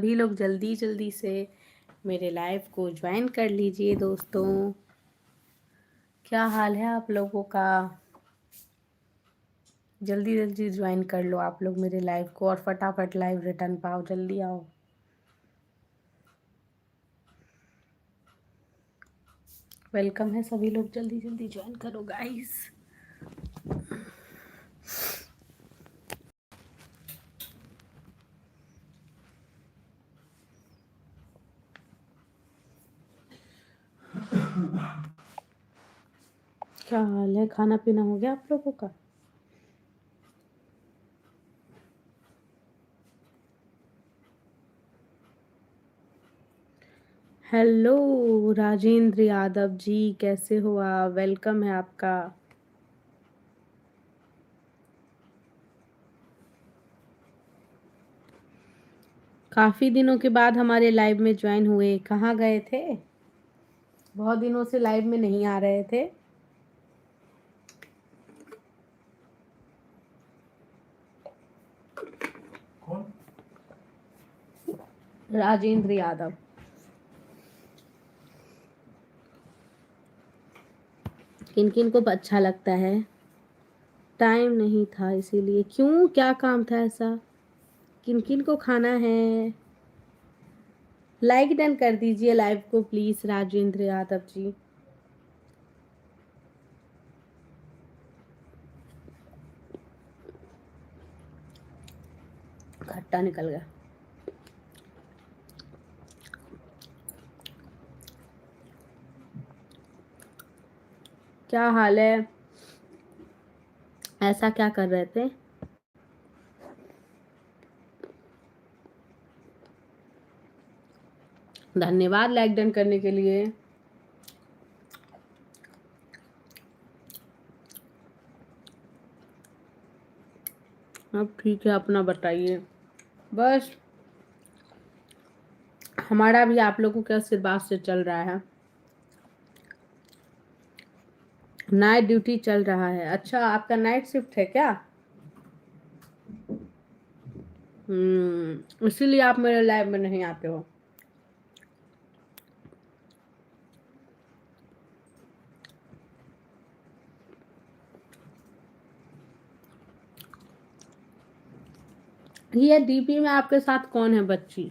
सभी लोग जल्दी जल्दी से मेरे लाइव को ज्वाइन कर लीजिए दोस्तों। क्या हाल है आप लोगों का? जल्दी जल्दी ज्वाइन कर लो आप लोग मेरे लाइव को और फटाफट लाइव रिटर्न पाओ, जल्दी आओ। वेलकम है, सभी लोग जल्दी जल्दी ज्वाइन करो गाइस। क्या हाल है? खाना पीना हो गया आप लोगों का? हेलो राजेंद्र यादव जी, कैसे हो आप? वेलकम है आपका। काफ़ी दिनों के बाद हमारे लाइव में ज्वाइन हुए, कहाँ गए थे? बहुत दिनों से लाइव में नहीं आ रहे थे। कौन? राजेंद्र यादव। किन किन को अच्छा लगता है? टाइम नहीं था इसीलिए। क्यों, क्या काम था ऐसा? किन किन को खाना है? लाइक डन कर दीजिए लाइव को प्लीज राजेंद्र यादव जी। खट्टा निकल गया। क्या हाल है? ऐसा क्या कर रहे थे? धन्यवाद लाइक डन करने के लिए। अब ठीक है, अपना बताइए। बस हमारा भी आप लोगों के आशीर्वाद से चल रहा है। नाइट ड्यूटी चल रहा है। अच्छा, आपका नाइट शिफ्ट है क्या? इसीलिए आप मेरे लाइव में नहीं आते हो। ये डीपी में आपके साथ कौन है बच्ची?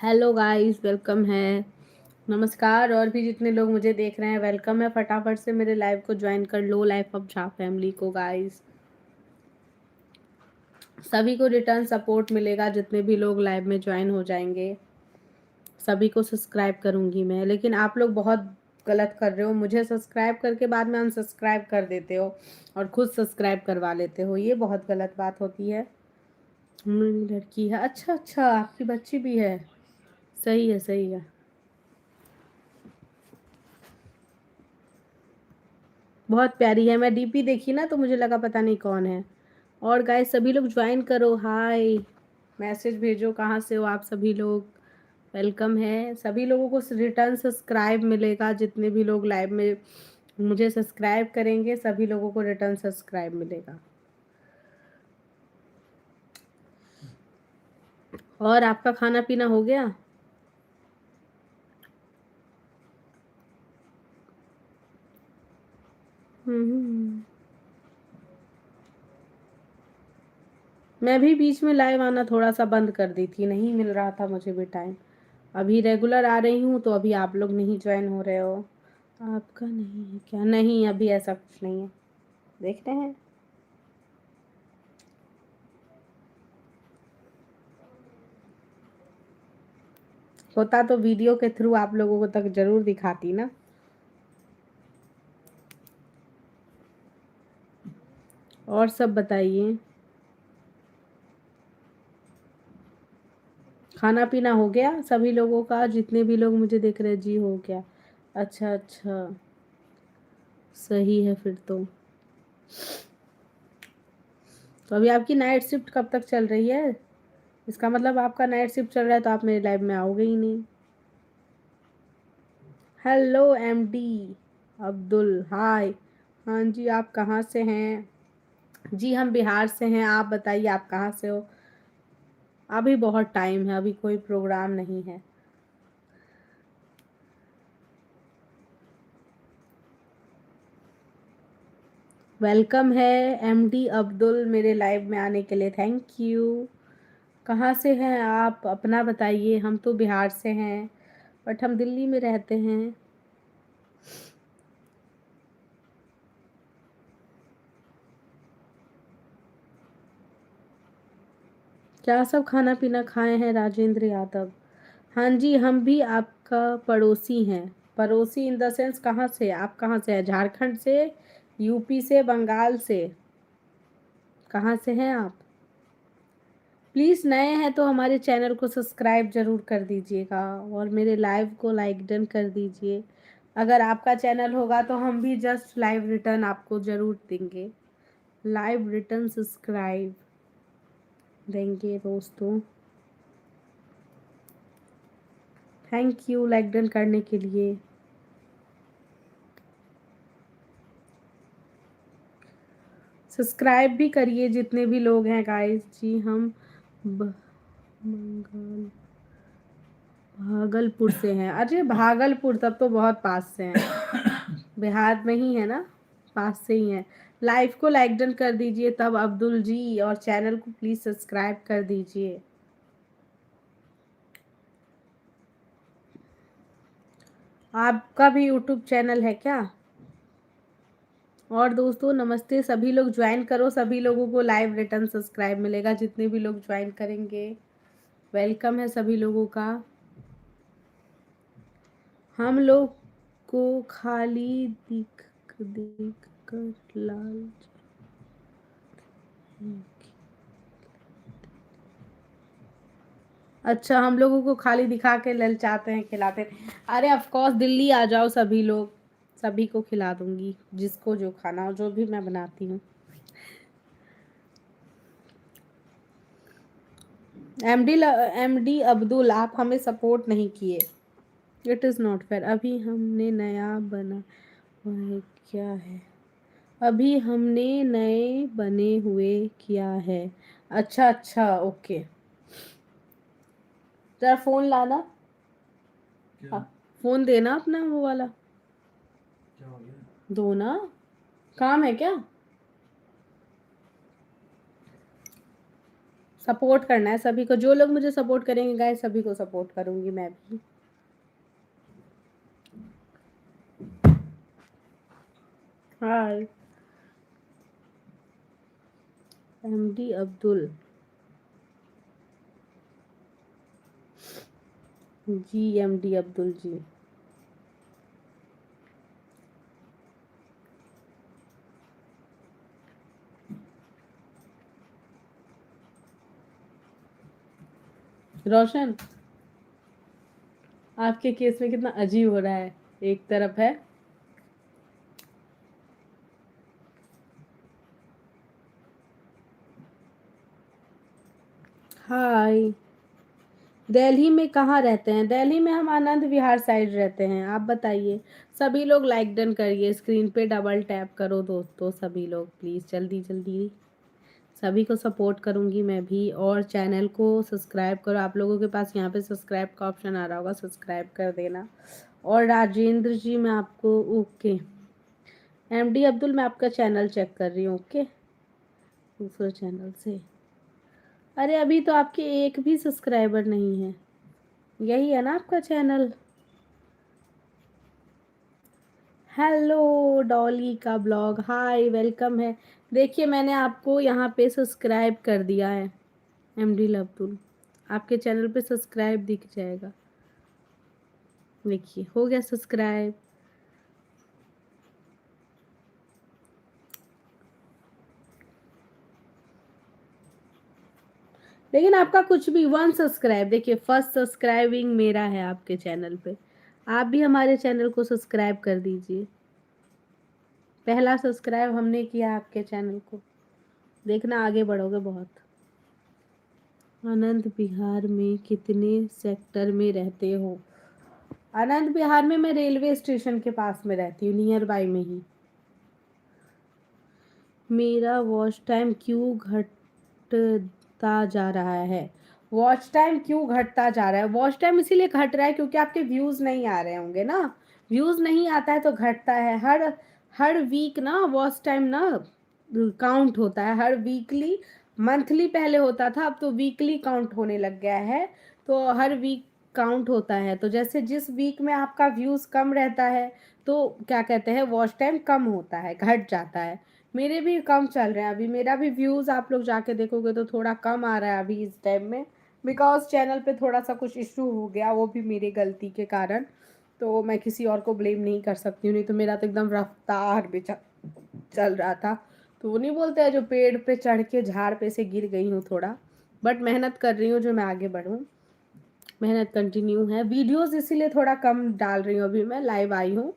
हेलो गाइस, वेलकम है। नमस्कार, और भी जितने लोग मुझे देख रहे हैं वेलकम है। फटाफट से मेरे लाइव को ज्वाइन कर लो, लाइफ ऑफ झा फैमिली को गाइस। सभी को रिटर्न सपोर्ट मिलेगा जितने भी लोग लाइव में ज्वाइन हो जाएंगे। सभी को सब्सक्राइब करूंगी मैं, लेकिन आप लोग बहुत गलत कर रहे हो। मुझे सब्सक्राइब करके बाद में अनसब्सक्राइब कर देते हो और खुद सब्सक्राइब करवा लेते हो, ये बहुत गलत बात होती है। मेरी लड़की है? अच्छा अच्छा, आपकी बच्ची भी है। सही है सही है। बहुत प्यारी है। मैं डीपी देखी ना तो मुझे लगा पता नहीं कौन है। और गाइस सभी लोग ज्वाइन करो। हाय, मैसेज भेजो कहाँ से हो आप सभी लोग। वेलकम है। सभी लोगों को रिटर्न सब्सक्राइब मिलेगा, जितने भी लोग लाइव में मुझे सब्सक्राइब करेंगे सभी लोगों को रिटर्न सब्सक्राइब मिलेगा। और आपका खाना पीना हो गया? हम्म। मैं भी बीच में लाइव आना थोड़ा सा बंद कर दी थी, नहीं मिल रहा था मुझे भी टाइम। अभी रेगुलर आ रही हूँ तो अभी आप लोग नहीं ज्वाइन हो रहे हो। आपका नहीं है क्या? नहीं, अभी ऐसा कुछ नहीं है, देखते हैं। होता तो वीडियो के थ्रू आप लोगों को तक जरूर दिखाती ना। और सब बताइए। खाना पीना हो गया सभी लोगों का? जितने भी लोग मुझे देख रहे हैं जी, हो गया। अच्छा अच्छा, सही है फिर तो अभी आपकी नाइट शिफ्ट कब तक चल रही है? इसका मतलब आपका नाइट शिफ्ट चल रहा है तो आप मेरे लाइव में आओगे ही नहीं। हेलो एमडी अब्दुल, हाय। हाँ जी, आप कहाँ से हैं? जी हम बिहार से हैं, आप बताइए आप कहाँ से हो? अभी बहुत टाइम है, अभी कोई प्रोग्राम नहीं है। वेलकम है एमडी अब्दुल मेरे लाइव में आने के लिए, थैंक यू। कहाँ से हैं आप, अपना बताइए। हम तो बिहार से हैं बट हम दिल्ली में रहते हैं। क्या सब खाना पीना खाए हैं राजेंद्र यादव? हाँ जी, हम भी आपका पड़ोसी हैं। पड़ोसी इन द सेंस कहाँ से, आप कहाँ से हैं? झारखंड से, यूपी से, बंगाल से? कहाँ से हैं आप? प्लीज़ नए हैं तो हमारे चैनल को सब्सक्राइब ज़रूर कर दीजिएगा और मेरे लाइव को लाइक डन कर दीजिए। अगर आपका चैनल होगा तो हम भी जस्ट लाइव रिटर्न आपको ज़रूर देंगे, लाइव रिटर्न सब्सक्राइब देंगे दोस्तों। थैंक यू लाइक डन करने के लिए। सब्सक्राइब भी करिए जितने भी लोग हैं गाइस जी। हम बंगाल भागलपुर से हैं। अरे भागलपुर तब तो बहुत पास से हैं, बिहार में ही है ना, पास से ही है। लाइव को लाइक डन कर दीजिए तब अब्दुल जी, और चैनल को प्लीज़ सब्सक्राइब कर दीजिए। आपका भी यूट्यूब चैनल है क्या? और दोस्तों नमस्ते, सभी लोग ज्वाइन करो, सभी लोगों को लाइव रिटर्न सब्सक्राइब मिलेगा जितने भी लोग ज्वाइन करेंगे। वेलकम है सभी लोगों का। हम लोग को खाली दिख दिख कर लाल। अच्छा, हम लोगों को खाली दिखा के ललचाते हैं, खिलाते हैं। अरे ऑफ कोर्स दिल्ली आ जाओ सभी लोग, सभी को खिला दूंगी जिसको जो खाना हो, जो भी मैं बनाती हूँ। एमडी अब्दुल, आप हमें सपोर्ट नहीं किए, इट इज़ नॉट फेयर। अभी हमने नया बना हुआ है क्या है? अभी हमने नए बने हुए किया है। अच्छा अच्छा, ओके। जरा फोन लाना। हाँ, फोन देना अपना वो वाला। क्या हो गया? दो ना, काम है क्या? सपोर्ट करना है सभी को, जो लोग मुझे सपोर्ट करेंगे गाइस सभी को सपोर्ट करूंगी मैं भी। हाय एमडी अब्दुल जी, एमडी अब्दुल जी। रोशन, आपके केस में कितना अजीब हो रहा है, एक तरफ है। हाय, दिल्ली में कहाँ रहते हैं? दिल्ली में हम आनंद विहार साइड रहते हैं, आप बताइए। सभी लोग लाइक डन करिए, स्क्रीन पे डबल टैप करो दोस्तों, सभी लोग प्लीज़ जल्दी जल्दी। सभी को सपोर्ट करूंगी मैं भी, और चैनल को सब्सक्राइब करो। आप लोगों के पास यहाँ पे सब्सक्राइब का ऑप्शन आ रहा होगा, सब्सक्राइब कर देना। और राजेंद्र जी मैं आपको, ओके एमडी अब्दुल, मैं आपका चैनल चेक कर रही हूँ, ओके दूसरे चैनल से। अरे अभी तो आपके एक भी सब्सक्राइबर नहीं है, यही है ना आपका चैनल? हेलो डॉली का ब्लॉग, हाय वेलकम है। देखिए मैंने आपको यहाँ पे सब्सक्राइब कर दिया है, एमडी अब्दुल, आपके चैनल पे सब्सक्राइब दिख जाएगा। देखिए हो गया सब्सक्राइब। लेकिन आपका कुछ भी, वन सब्सक्राइब, देखिए फर्स्ट सब्सक्राइबिंग मेरा है आपके चैनल पे। आप भी हमारे चैनल को सब्सक्राइब कर दीजिए, पहला सब्सक्राइब हमने किया आपके चैनल को, देखना आगे बढ़ोगे बहुत। आनंद विहार में कितने सेक्टर में रहते हो? आनंद विहार में मैं रेलवे स्टेशन के पास में रहती हूँ, नियर बाई में ही। मेरा वॉच टाइम क्यों घटता जा रहा है? वॉच टाइम क्यों घटता जा रहा है? वॉच टाइम इसीलिए घट रहा है क्योंकि आपके व्यूज़ नहीं आ रहे होंगे ना। व्यूज़ नहीं आता है तो घटता है। हर हर वीक ना वॉच टाइम ना काउंट होता है। हर वीकली, मंथली पहले होता था, अब तो वीकली काउंट होने लग गया है। तो हर वीक काउंट होता है। तो जैसे जिस वीक में आपका व्यूज़ कम रहता है तो क्या कहते हैं, वॉच टाइम कम होता है, घट जाता है। मेरे भी कम चल रहे हैं अभी। मेरा भी व्यूज़ आप लोग जाके देखोगे तो थोड़ा कम आ रहा है अभी इस टाइम में, बिकॉज़ चैनल पे थोड़ा सा कुछ इशू हो गया, वो भी मेरी गलती के कारण। तो मैं किसी और को ब्लेम नहीं कर सकती हूँ, नहीं तो मेरा तो एकदम रफ्तार पे चल रहा था। तो वो नहीं बोलते हैं जो पेड़ पे चढ़ के झाड़ पे से गिर गई हूँ थोड़ा, बट मेहनत कर रही हूँ जो मैं आगे बढ़ूँ। मेहनत कंटिन्यू है। वीडियोज़ इसीलिए थोड़ा कम डाल रही हूँ अभी, मैं लाइव आई हूँ।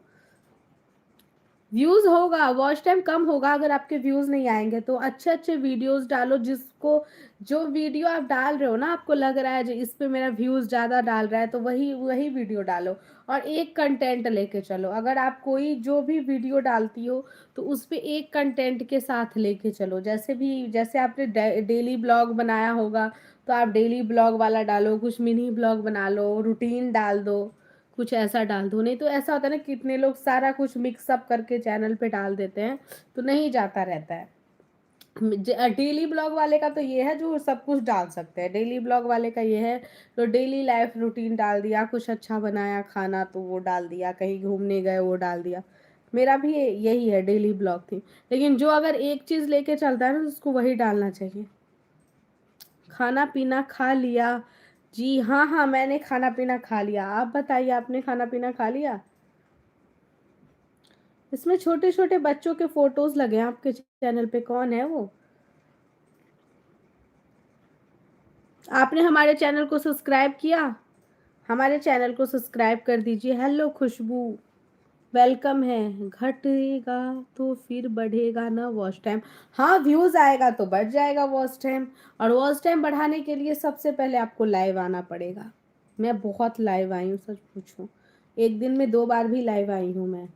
व्यूज़ होगा, वॉच टाइम कम होगा अगर आपके व्यूज़ नहीं आएँगे तो। अच्छे-अच्छे वीडियोज़ डालो, जिसको जो वीडियो आप डाल रहे हो ना आपको लग रहा है जो इस पे मेरा व्यूज़ ज़्यादा डाल रहा है, तो वही वही वीडियो डालो और एक कंटेंट लेके चलो। अगर आप कोई जो भी वीडियो डालती हो तो उस पे एक कंटेंट के साथ लेके चलो। जैसे आपने डेली ब्लॉग बनाया होगा तो आप डेली ब्लॉग वाला डालो, कुछ मिनी ब्लॉग बना लो, रूटीन डाल दो। कुछ ऐसा डाल दो, नहीं तो ऐसा होता है ना, कितने लोग सारा कुछ मिक्स अप करके चैनल पे डाल देते हैं तो नहीं जाता रहता है। डेली ब्लॉग वाले का तो ये है जो सब कुछ डाल सकते हैं। डेली ब्लॉग वाले का ये है तो डेली लाइफ रूटीन डाल दिया, कुछ अच्छा बनाया खाना तो वो डाल दिया, कहीं घूमने गए वो डाल दिया। मेरा भी यही है, डेली ब्लॉग थी। लेकिन जो अगर एक चीज़ लेके चलता है ना तो उसको वही डालना चाहिए। खाना पीना खा लिया? जी हाँ हाँ, मैंने खाना पीना खा लिया। आप बताइए, आपने खाना पीना खा लिया? इसमें छोटे छोटे बच्चों के फोटोज लगे हैं आपके चैनल पे, कौन है वो? आपने हमारे चैनल को सब्सक्राइब किया? हमारे चैनल को सब्सक्राइब कर दीजिए। हेलो खुशबू, वेलकम है। घटेगा तो फिर बढ़ेगा ना वॉच टाइम? हाँ, व्यूज आएगा तो बढ़ जाएगा वॉच टाइम। और वॉच टाइम बढ़ाने के लिए सबसे पहले आपको लाइव आना पड़ेगा। मैं बहुत लाइव आई हूँ, सच पूछूं एक दिन में 2 बार भी लाइव आई हूँ मैं,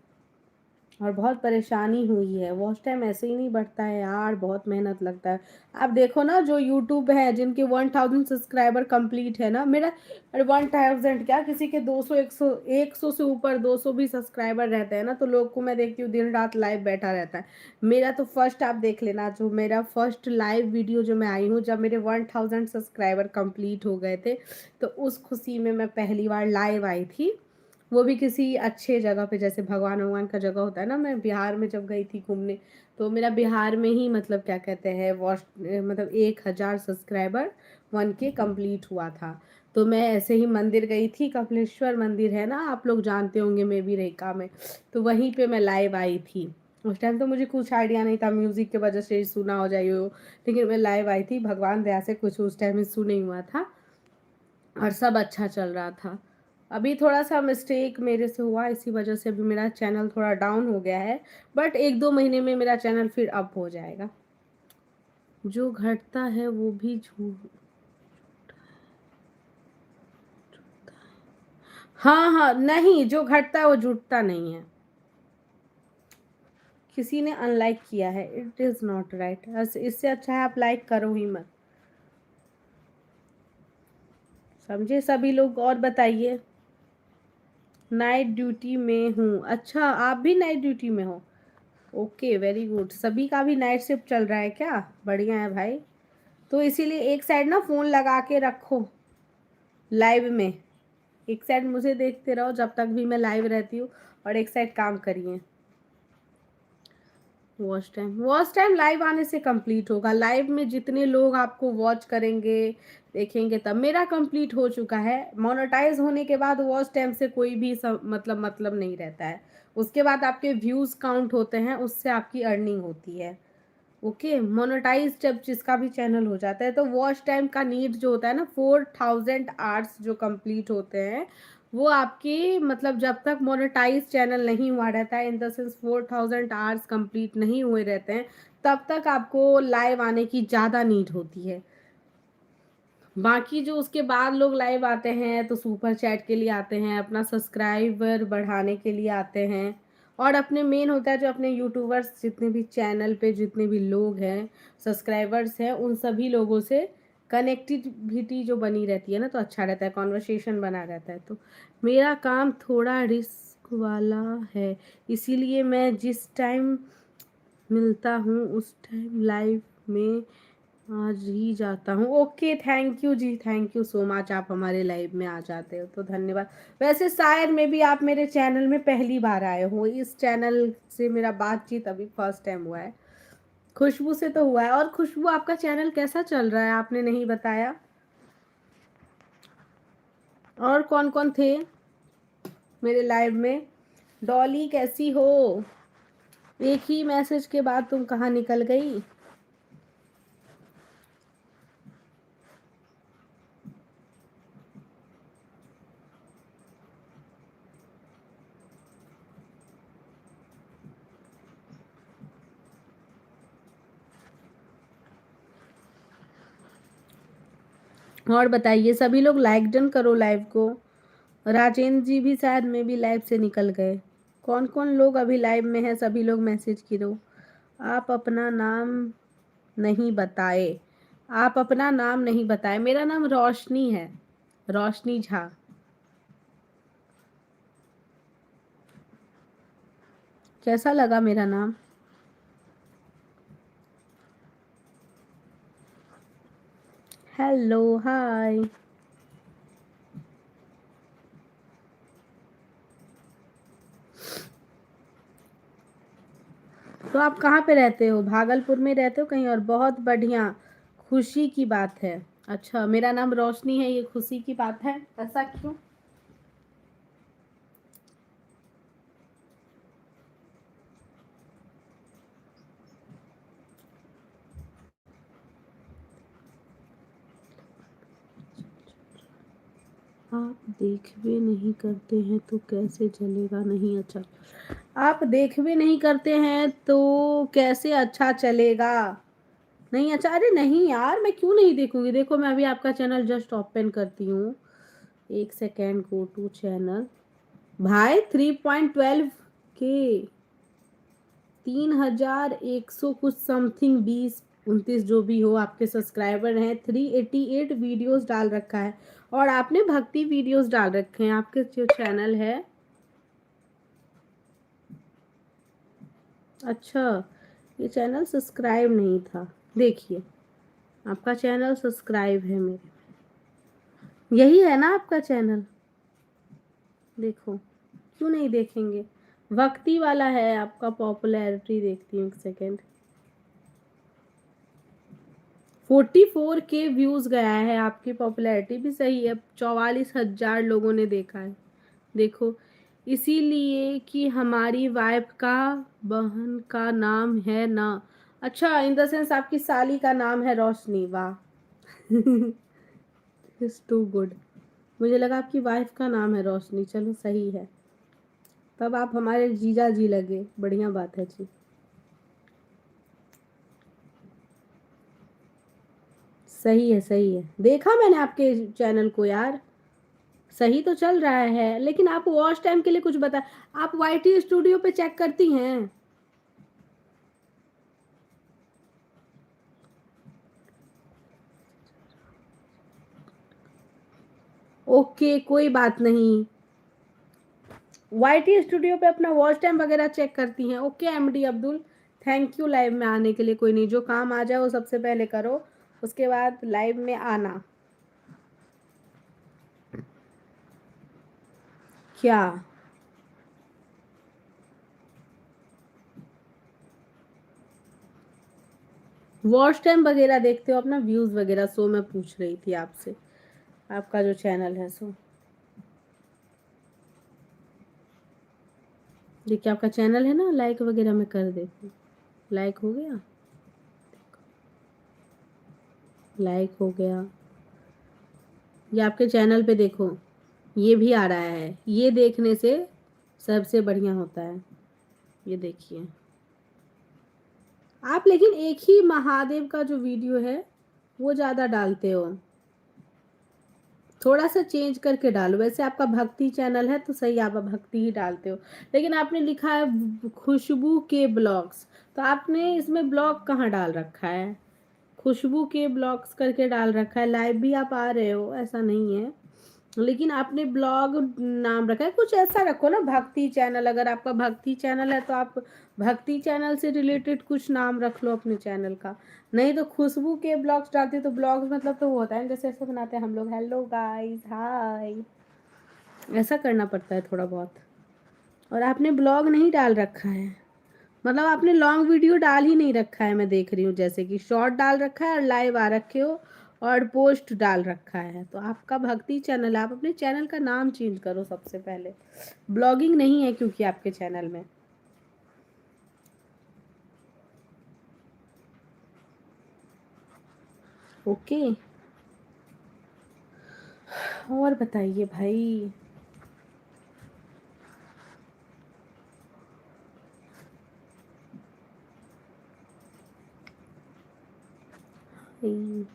और बहुत परेशानी हुई है। वॉच टाइम ऐसे ही नहीं बढ़ता है यार, बहुत मेहनत लगता है। आप देखो ना जो यूट्यूब है जिनके 1000 सब्सक्राइबर कंप्लीट है ना, मेरा अरे 1000 क्या, किसी के 200 100 से ऊपर 200 भी सब्सक्राइबर रहते हैं ना, तो लोग को मैं देखती हूँ दिन रात लाइव बैठा रहता है। मेरा तो फर्स्ट आप देख लेना, जो मेरा फर्स्ट लाइव वीडियो जो मैं आई हूँ जब मेरे 1000 सब्सक्राइबर कंप्लीट हो गए थे, तो उस खुशी में मैं पहली बार लाइव आई थी। वो भी किसी अच्छे जगह पे, जैसे भगवान भगवान का जगह होता है ना। मैं बिहार में जब गई थी घूमने, तो मेरा बिहार में ही मतलब क्या कहते हैं मतलब 1000 सब्सक्राइबर 1K कंप्लीट हुआ था। तो मैं ऐसे ही मंदिर गई थी, कपिलेश्वर मंदिर है ना, आप लोग जानते होंगे, मैं भी रेखा में। तो वहीं पे मैं लाइव आई थी। उस टाइम तो मुझे कुछ आइडिया नहीं था, म्यूज़िक के वजह से सुना हो जाए हो, लेकिन मैं लाइव आई थी। भगवान दया से कुछ उस टाइम इशू नहीं हुआ था और सब अच्छा चल रहा था। अभी थोड़ा सा मिस्टेक मेरे से हुआ, इसी वजह से अभी मेरा चैनल थोड़ा डाउन हो गया है, बट 1-2 महीने में मेरा चैनल फिर अप हो जाएगा। जो घटता है वो भी झूठ। हाँ हाँ, नहीं, जो घटता है वो जुटता नहीं है। किसी ने अनलाइक किया है, इट इज़ नॉट राइट। इससे अच्छा है आप लाइक करो ही मत। समझे सभी लोग? और बताइए। नाइट ड्यूटी में हूँ। अच्छा, आप भी नाइट ड्यूटी में हो? Okay, very good. सभी का भी नाइट शिफ्ट चल रहा है क्या? बढ़िया है भाई। तो इसीलिए एक साइड ना फ़ोन लगा के रखो लाइव में। एक साइड मुझे देखते रहो जब तक भी मैं लाइव रहती हूँ, और एक साइड काम करिए। वॉच टाइम लाइव आने से कंप्लीट होगा। लाइव में जितने लोग आपको वॉच करेंगे, देखेंगे, तब मेरा कंप्लीट हो चुका है। मोनेटाइज होने के बाद वॉच टाइम से कोई भी मतलब नहीं रहता है। उसके बाद आपके व्यूज़ काउंट होते हैं, उससे आपकी अर्निंग होती है। ओके, मोनेटाइज जब जिसका भी चैनल हो जाता है तो वॉच टाइम का नीड जो होता है ना, 4000 आवर्स जो कंप्लीट होते हैं, वो आपकी मतलब जब तक मोनेटाइज चैनल नहीं हुआ रहता है, in the sense 4000 hours complete नहीं हुए रहते हैं, तब तक आपको लाइव आने की ज़्यादा नीड होती है। बाकी जो उसके बाद लोग लाइव आते हैं तो सुपर चैट के लिए आते हैं, अपना सब्सक्राइबर बढ़ाने के लिए आते हैं, और अपने मेन होता है जो अपने यूट्यूबर्स जितने भी चैनल पे जितने भी लोग हैं, सब्सक्राइबर्स हैं, उन सभी लोगों से कनेक्टिविटी जो बनी रहती है ना, तो अच्छा रहता है, कॉन्वर्सेशन बना रहता है। तो मेरा काम थोड़ा रिस्क वाला है, इसीलिए मैं जिस टाइम मिलता हूँ उस टाइम लाइव में आज ही जाता हूँ। ओके, थैंक यू जी, थैंक यू सो मच, आप हमारे लाइव में आ जाते हो तो धन्यवाद। वैसे शायद में भी आप मेरे चैनल में पहली बार आए हो, इस चैनल से मेरा बातचीत अभी फर्स्ट टाइम हुआ है। खुशबू से तो हुआ है। और खुशबू, आपका चैनल कैसा चल रहा है, आपने नहीं बताया। और कौन कौन थे मेरे लाइव में। डॉली कैसी हो, एक ही मैसेज के बाद तुम कहाँ निकल गई। और बताइए, सभी लोग लाइक डन करो लाइव को। राजेंद्र जी भी शायद में भी लाइव से निकल गए। कौन कौन लोग अभी लाइव में हैं, सभी लोग मैसेज करो। आप अपना नाम नहीं बताए, आप अपना नाम नहीं बताए। मेरा नाम रोशनी है, रोशनी झा। कैसा लगा मेरा नाम। हेलो, हाय। तो आप कहाँ पे रहते हो, भागलपुर में रहते हो कहीं और। बहुत बढ़िया, खुशी की बात है। अच्छा, मेरा नाम रोशनी है, ये खुशी की बात है, ऐसा क्यों। आप देखवे नहीं करते हैं तो कैसे चलेगा। नहीं, अच्छा, आप देखवे नहीं करते हैं तो कैसे अच्छा चलेगा। नहीं, अच्छा, अरे नहीं यार, मैं क्यों नहीं देखूंगी। देखो, मैं अभी आपका चैनल जस्ट ओपन करती हूँ, एक सेकेंड। Go to channel. भाई 3.12 के, 3100 कुछ समथिंग, 20 29 जो भी हो आपके सब्सक्राइबर हैं। 388 वीडियोस डाल रखा है, और आपने भक्ति वीडियोस डाल रखे हैं। आपके जो चैनल है, अच्छा, ये चैनल सब्सक्राइब नहीं था। देखिए, आपका चैनल सब्सक्राइब है मेरे, यही है ना आपका चैनल। देखो, क्यों नहीं देखेंगे। भक्ति वाला है आपका। पॉपुलैरिटी देखती हूँ, एक सेकेंड। 44 के व्यूज गया है। आपकी पॉपुलैरिटी भी सही है, 44,000 लोगों ने देखा है। देखो, इसीलिए कि हमारी वाइफ का बहन का नाम है ना। अच्छा, इन द सेंस आपकी साली का नाम है रोशनी। वाह, इज टू गुड। मुझे लगा आपकी वाइफ का नाम है रोशनी। चलो, सही है, तब आप हमारे जीजा जी लगे। बढ़िया बात है जी। सही है, सही है, देखा मैंने आपके चैनल को यार, सही तो चल रहा है। लेकिन आप वॉच टाइम के लिए कुछ बता। आप वाईटी स्टूडियो पे चेक करती हैं। ओके, कोई बात नहीं। वाईटी स्टूडियो पे अपना वॉच टाइम वगैरह चेक करती हैं। Okay MD Abdul, thank you live में आने के लिए। कोई नहीं, जो काम आ जाए वो सबसे पहले करो, उसके बाद लाइव में आना। क्या वॉच टाइम वगैरह देखते हो अपना, व्यूज वगैरह। सो मैं पूछ रही थी आपसे, आपका जो चैनल है सो। देखिए, आपका चैनल है ना, लाइक वगैरह मैं कर देती हूँ। लाइक हो गया, लाइक हो गया। ये आपके चैनल पे देखो, ये भी आ रहा है। ये देखने से सबसे बढ़िया होता है। ये देखिए आप, लेकिन एक ही महादेव का जो वीडियो है वो ज़्यादा डालते हो। थोड़ा सा चेंज करके डालो। वैसे आपका भक्ति चैनल है तो सही, आप भक्ति ही डालते हो, लेकिन आपने लिखा है खुशबू के ब्लॉग्स, तो आपने इसमें ब्लॉग कहाँ डाल रखा है? खुशबू के ब्लॉग्स करके डाल रखा है। लाइव भी आप आ रहे हो, ऐसा नहीं है, लेकिन आपने ब्लॉग नाम रखा है। कुछ ऐसा रखो ना, भक्ति चैनल। अगर आपका भक्ति चैनल है तो आप भक्ति चैनल से रिलेटेड कुछ नाम रख लो अपने चैनल का। नहीं तो खुशबू के ब्लॉग्स डालते तो ब्लॉग्स मतलब तो वो होता है जैसे ऐसे बनाते हैं हम लोग, हेलो गाइस हाय, ऐसा करना पड़ता है थोड़ा बहुत। और आपने ब्लॉग नहीं डाल रखा है, मतलब आपने लॉन्ग वीडियो डाल ही नहीं रखा है। मैं देख रही हूँ जैसे कि शॉर्ट डाल रखा है और लाइव आ रखे हो और पोस्ट डाल रखा है। तो आपका भक्ति चैनल है, आप अपने चैनल का नाम चेंज करो सबसे पहले। ब्लॉगिंग नहीं है क्योंकि आपके चैनल में। ओके, और बताइए भाई। हम्म,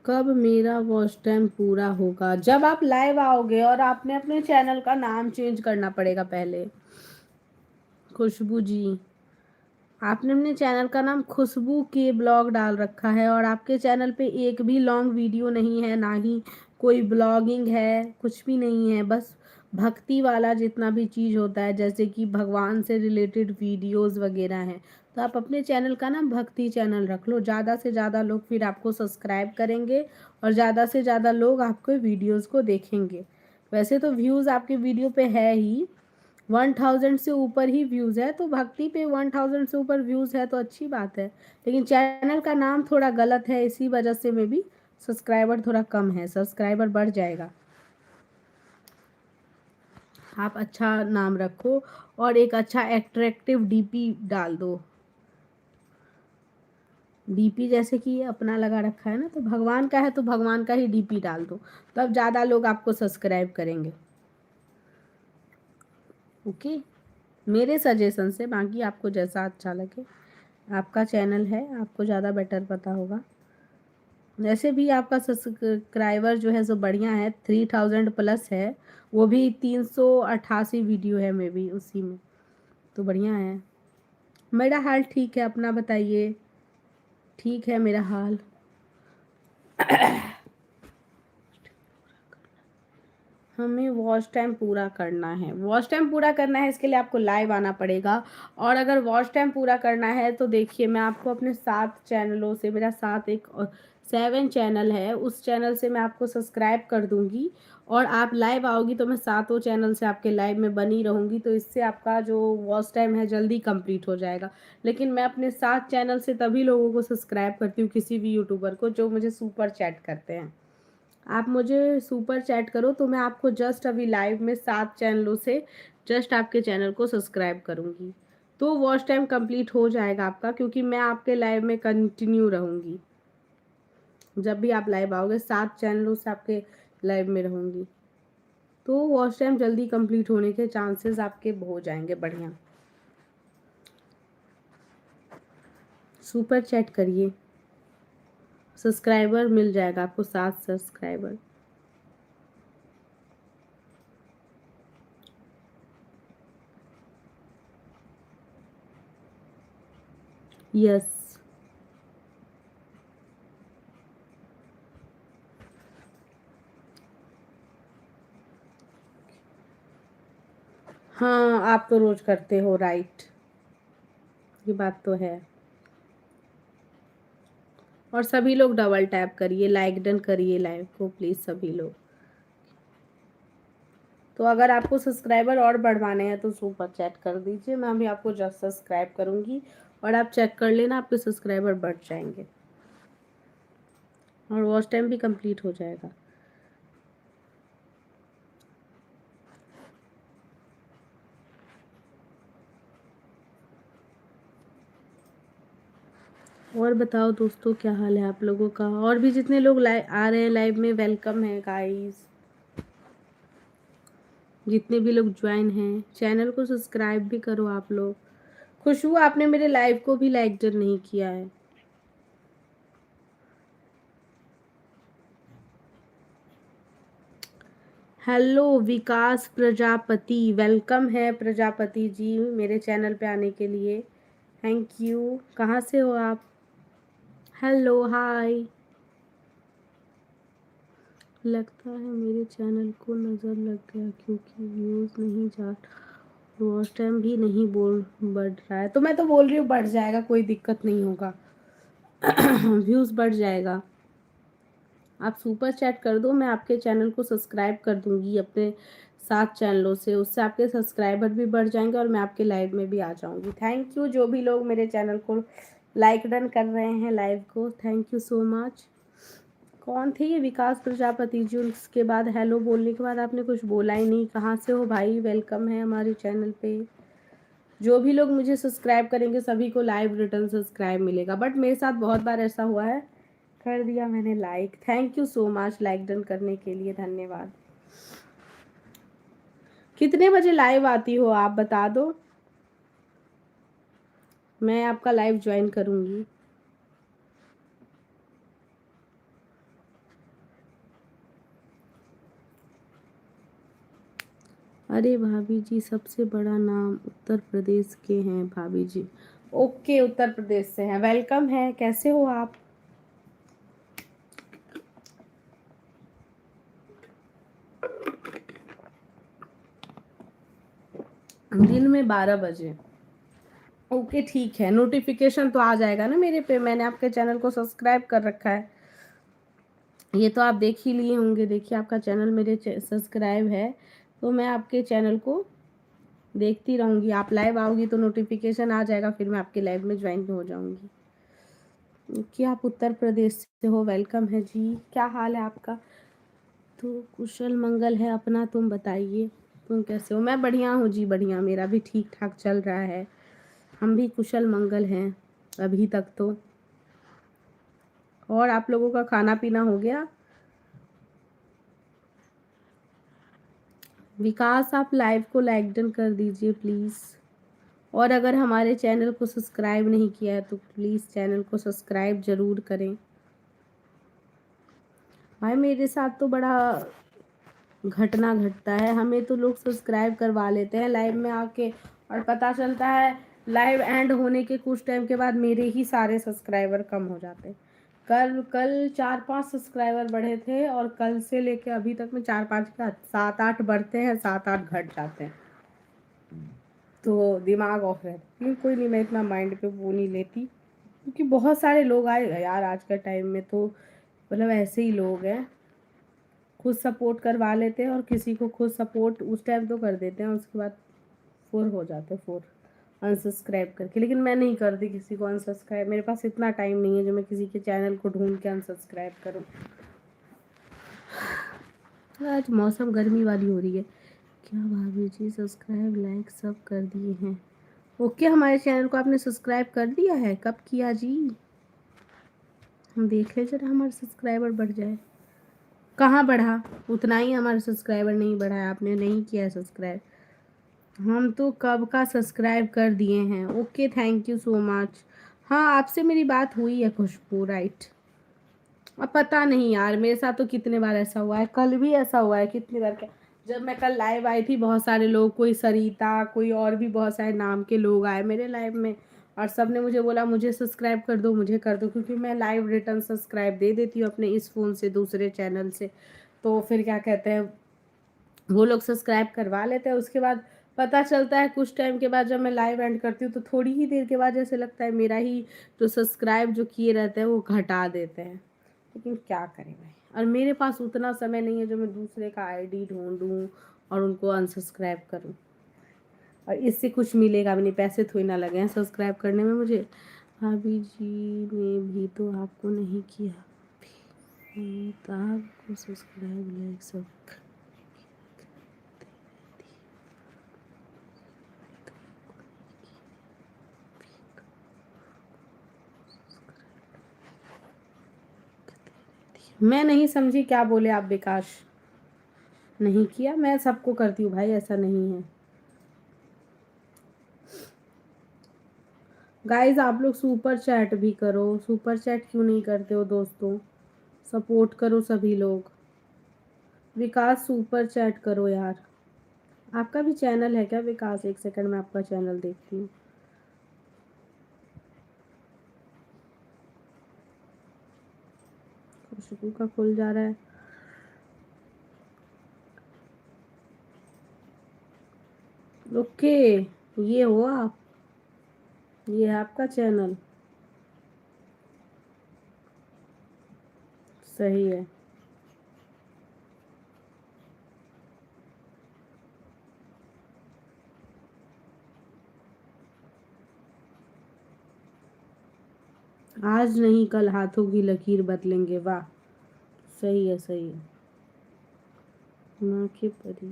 कब मेरा वॉच टाइम पूरा होगा? जब आप लाइव आओगे, और आपने अपने चैनल का नाम चेंज करना पड़ेगा पहले। खुशबू जी, आपने अपने चैनल का नाम खुशबू के ब्लॉग डाल रखा है, और आपके चैनल पे एक भी लॉन्ग वीडियो नहीं है, ना ही कोई ब्लॉगिंग है, कुछ भी नहीं है। बस भक्ति वाला जितना भी चीज़ होता है, जैसे कि भगवान से रिलेटेड वीडियोस वगैरह हैं, तो आप अपने चैनल का नाम भक्ति चैनल रख लो। ज़्यादा से ज़्यादा लोग फिर आपको सब्सक्राइब करेंगे, और ज़्यादा से ज़्यादा लोग आपके वीडियोज़ को देखेंगे। वैसे तो व्यूज़ आपके वीडियो पे है ही, 1000 से ऊपर ही व्यूज़ है, तो भक्ति पे 1000 से ऊपर व्यूज़ है तो अच्छी बात है। लेकिन चैनल का नाम थोड़ा गलत है, इसी वजह से में भी सब्सक्राइबर थोड़ा कम है। सब्सक्राइबर बढ़ जाएगा, आप अच्छा नाम रखो और एक अच्छा एट्रैक्टिव डीपी डाल दो। डीपी जैसे कि ये अपना लगा रखा है ना, तो भगवान का है तो भगवान का ही डीपी डाल दो, तब ज़्यादा लोग आपको सब्सक्राइब करेंगे। ओके, मेरे सजेशन से, बाकी आपको जैसा अच्छा लगे। आपका चैनल है, आपको ज़्यादा बेटर पता होगा। वैसे भी आपका सब्सक्राइबर जो है सो बढ़िया है, 3000 प्लस है, वो भी 388 वीडियो है मे बी उसी में, तो बढ़िया है। मेरा हाल ठीक है, अपना बताइए। ठीक है मेरा हाल। हमें वॉच टाइम पूरा करना है, वॉच टाइम पूरा करना है, इसके लिए आपको लाइव आना पड़ेगा। और अगर वॉच टाइम पूरा करना है तो देखिए, मैं आपको अपने 7 चैनलों से, मेरा 7 एक 7 चैनल है, उस चैनल से मैं आपको सब्सक्राइब कर दूंगी, और आप लाइव आओगी तो मैं सातों चैनल से आपके लाइव में बनी रहूँगी, तो इससे आपका जो वॉच टाइम है जल्दी कंप्लीट हो जाएगा। लेकिन मैं अपने 7 चैनल से तभी लोगों को सब्सक्राइब करती हूँ, किसी भी यूट्यूबर को, जो मुझे सुपर चैट करते हैं। आप मुझे सुपर चैट करो तो मैं आपको जस्ट अभी लाइव में 7 चैनलों से जस्ट आपके चैनल को सब्सक्राइब करूँगी, तो वॉच टाइम कंप्लीट हो जाएगा आपका, क्योंकि मैं आपके लाइव में कंटिन्यू रहूँगी। जब भी आप लाइव आओगे 7 चैनलों से आपके लाइव में रहूँगी, तो वॉच टाइम जल्दी कंप्लीट होने के चांसेस आपके हो जाएंगे बढ़िया। सुपर चैट करिए, सब्सक्राइबर मिल जाएगा आपको, 7 सब्सक्राइबर। यस। हाँ, आप तो रोज करते हो, राइट, ये बात तो है। और सभी लोग डबल टैप करिए, लाइक डन करिए लाइव को प्लीज़ सभी लोग। तो अगर आपको सब्सक्राइबर और बढ़वाने हैं तो सुपर चैट कर दीजिए, मैं भी आपको जस्ट सब्सक्राइब करूँगी, और आप चेक कर लेना, आपके सब्सक्राइबर बढ़ जाएंगे और वॉच टाइम भी कंप्लीट हो जाएगा। और बताओ दोस्तों, क्या हाल है आप लोगों का? और भी जितने लोग आ रहे हैं लाइव में, वेलकम है गाइस। जितने भी लोग ज्वाइन हैं, चैनल को सब्सक्राइब भी करो आप लोग। खुशबू, आपने मेरे लाइव को भी लाइक डन नहीं किया है। हेलो विकास प्रजापति, वेलकम है प्रजापति जी मेरे चैनल पे आने के लिए, थैंक यू। कहाँ से हो आप? Hello hi. लगता है मेरे चैनल को नज़र लग गया क्योंकि व्यूज़ नहीं जा, वॉच टाइम भी नहीं बढ़ रहा है। तो मैं तो बोल रही हूँ बढ़ जाएगा, कोई दिक्कत नहीं होगा। व्यूज़ बढ़ जाएगा। आप सुपर चैट कर दो, मैं आपके चैनल को सब्सक्राइब कर दूंगी अपने 7 चैनलों से, उससे आपके सब्सक्राइबर भी बढ़ जाएंगे और मैं आपके लाइव में भी आ जाऊंगी। थैंक यू जो भी लोग मेरे चैनल को लाइक डन कर रहे हैं लाइव को, थैंक यू सो मच। कौन थे ये विकास प्रजापति जी? उसके बाद हेलो बोलने के बाद आपने कुछ बोला ही नहीं। कहाँ से हो भाई? वेलकम है हमारे चैनल पे। जो भी लोग मुझे सब्सक्राइब करेंगे सभी को लाइव रिटर्न सब्सक्राइब मिलेगा, बट मेरे साथ बहुत बार ऐसा हुआ है। कर दिया मैंने like, thank you so much like done करने के लिए, धन्यवाद। कितने बजे लाइव आती हो आप बता दो, मैं आपका लाइव ज्वाइन करूंगी। अरे भाभी जी, सबसे बड़ा नाम उत्तर प्रदेश के हैं भाभी जी। ओके, उत्तर प्रदेश से हैं, वेलकम है। कैसे हो आप? दिन में 12 बजे। ओके ठीक है, नोटिफिकेशन तो आ जाएगा ना मेरे पे, मैंने आपके चैनल को सब्सक्राइब कर रखा है। ये तो आप देख ही लिए होंगे, देखिए आपका चैनल मेरे सब्सक्राइब है, तो मैं आपके चैनल को देखती रहूँगी। आप लाइव आओगी तो नोटिफिकेशन आ जाएगा, फिर मैं आपके लाइव में ज्वाइन हो जाऊँगी। कि आप उत्तर प्रदेश से हो, वेलकम है जी। क्या हाल है आपका? तो कुशल मंगल है अपना, तुम बताइए तुम कैसे हो? मैं बढ़िया हूँ जी, बढ़िया, मेरा भी ठीक ठाक चल रहा है। हम भी कुशल मंगल हैं अभी तक तो। और आप लोगों का खाना पीना हो गया? विकास, आप लाइव को लाइक डन कर दीजिए प्लीज़। और अगर हमारे चैनल को सब्सक्राइब नहीं किया है तो प्लीज़ चैनल को सब्सक्राइब ज़रूर करें। भाई मेरे साथ तो बड़ा घटना घटता है, हमें तो लोग सब्सक्राइब करवा लेते हैं लाइव में आके, और पता चलता है लाइव एंड होने के कुछ टाइम के बाद मेरे ही सारे सब्सक्राइबर कम हो जाते हैं। कल कल 4-5 सब्सक्राइबर बढ़े थे, और कल से लेके अभी तक में 4-5 का 7-8 बढ़ते हैं, 7-8 घट जाते हैं। तो दिमाग ऑफ है, लेकिन कोई नहीं, मैं इतना माइंड पे वो नहीं लेती, क्योंकि बहुत सारे लोग आए यार आज के टाइम में, तो मतलब ऐसे ही लोग हैं, खुद सपोर्ट करवा लेते हैं और किसी को खुद सपोर्ट उस टाइम तो कर देते हैं, उसके बाद फोर हो जाते हैं, फोर अनसब्सक्राइब करके। लेकिन मैं नहीं करती किसी को अनसब्सक्राइब, मेरे पास इतना टाइम नहीं है जो मैं किसी के चैनल को ढूंढ के अनसब्सक्राइब करूँ। आज मौसम गर्मी वाली हो रही है। क्या भाभी जी सब्सक्राइब लाइक सब कर दिए हैं? ओके, हमारे चैनल को आपने सब्सक्राइब कर दिया है? कब किया जी? हम देख ले जरा, हमारे सब्सक्राइबर बढ़ जाए। कहाँ बढ़ा? उतना ही हमारा सब्सक्राइबर नहीं बढ़ा है, आपने नहीं किया है सब्सक्राइब। हम तो कब का सब्सक्राइब कर दिए हैं। Okay thank you so much. हाँ, आपसे मेरी बात हुई है खुशबू, राइट। अब पता नहीं यार, मेरे साथ तो कितने बार ऐसा हुआ है, कल भी ऐसा हुआ है कितनी बार। क्या, जब मैं कल लाइव आई थी, बहुत सारे लोग, कोई सरिता, कोई और भी बहुत सारे नाम के लोग आए मेरे लाइव में, और सब ने मुझे बोला मुझे सब्सक्राइब कर दो, मुझे कर दो, क्योंकि मैं लाइव रिटर्न सब्सक्राइब दे देती हूँ अपने इस फ़ोन से दूसरे चैनल से। तो फिर क्या कहते हैं, वो लोग सब्सक्राइब करवा लेते हैं। उसके बाद पता चलता है कुछ टाइम के बाद, जब मैं लाइव एंड करती हूँ तो थोड़ी ही देर के बाद जैसे लगता है मेरा ही जो सब्सक्राइब जो किए रहते हैं वो घटा देते हैं। लेकिन क्या करें भाई, और मेरे पास उतना समय नहीं है जो मैं दूसरे का आईडी ढूंढूं और उनको अनसब्सक्राइब करूं। और इससे कुछ मिलेगा भी नहीं, पैसे थोड़ी ना लगे हैं सब्सक्राइब करने में मुझे। भाभी जी ने भी तो आपको नहीं किया, तो आपको सब्सक्राइब लाइक सब मैं नहीं समझी क्या बोले आप विकास। नहीं किया, मैं सबको करती हूँ भाई, ऐसा नहीं है। गाइस आप लोग सुपर चैट भी करो, सुपर चैट क्यों नहीं करते हो दोस्तों? सपोर्ट करो सभी लोग। विकास सुपर चैट करो यार। आपका भी चैनल है क्या विकास? एक सेकंड में आपका चैनल देखती हूँ। खुशबू का खुल जा रहा है। ओके, ये हो आप, ये है आपका चैनल, सही है। आज नहीं कल हाथों की लकीर बदलेंगे, वाह, सही है सही है। माँ के परी।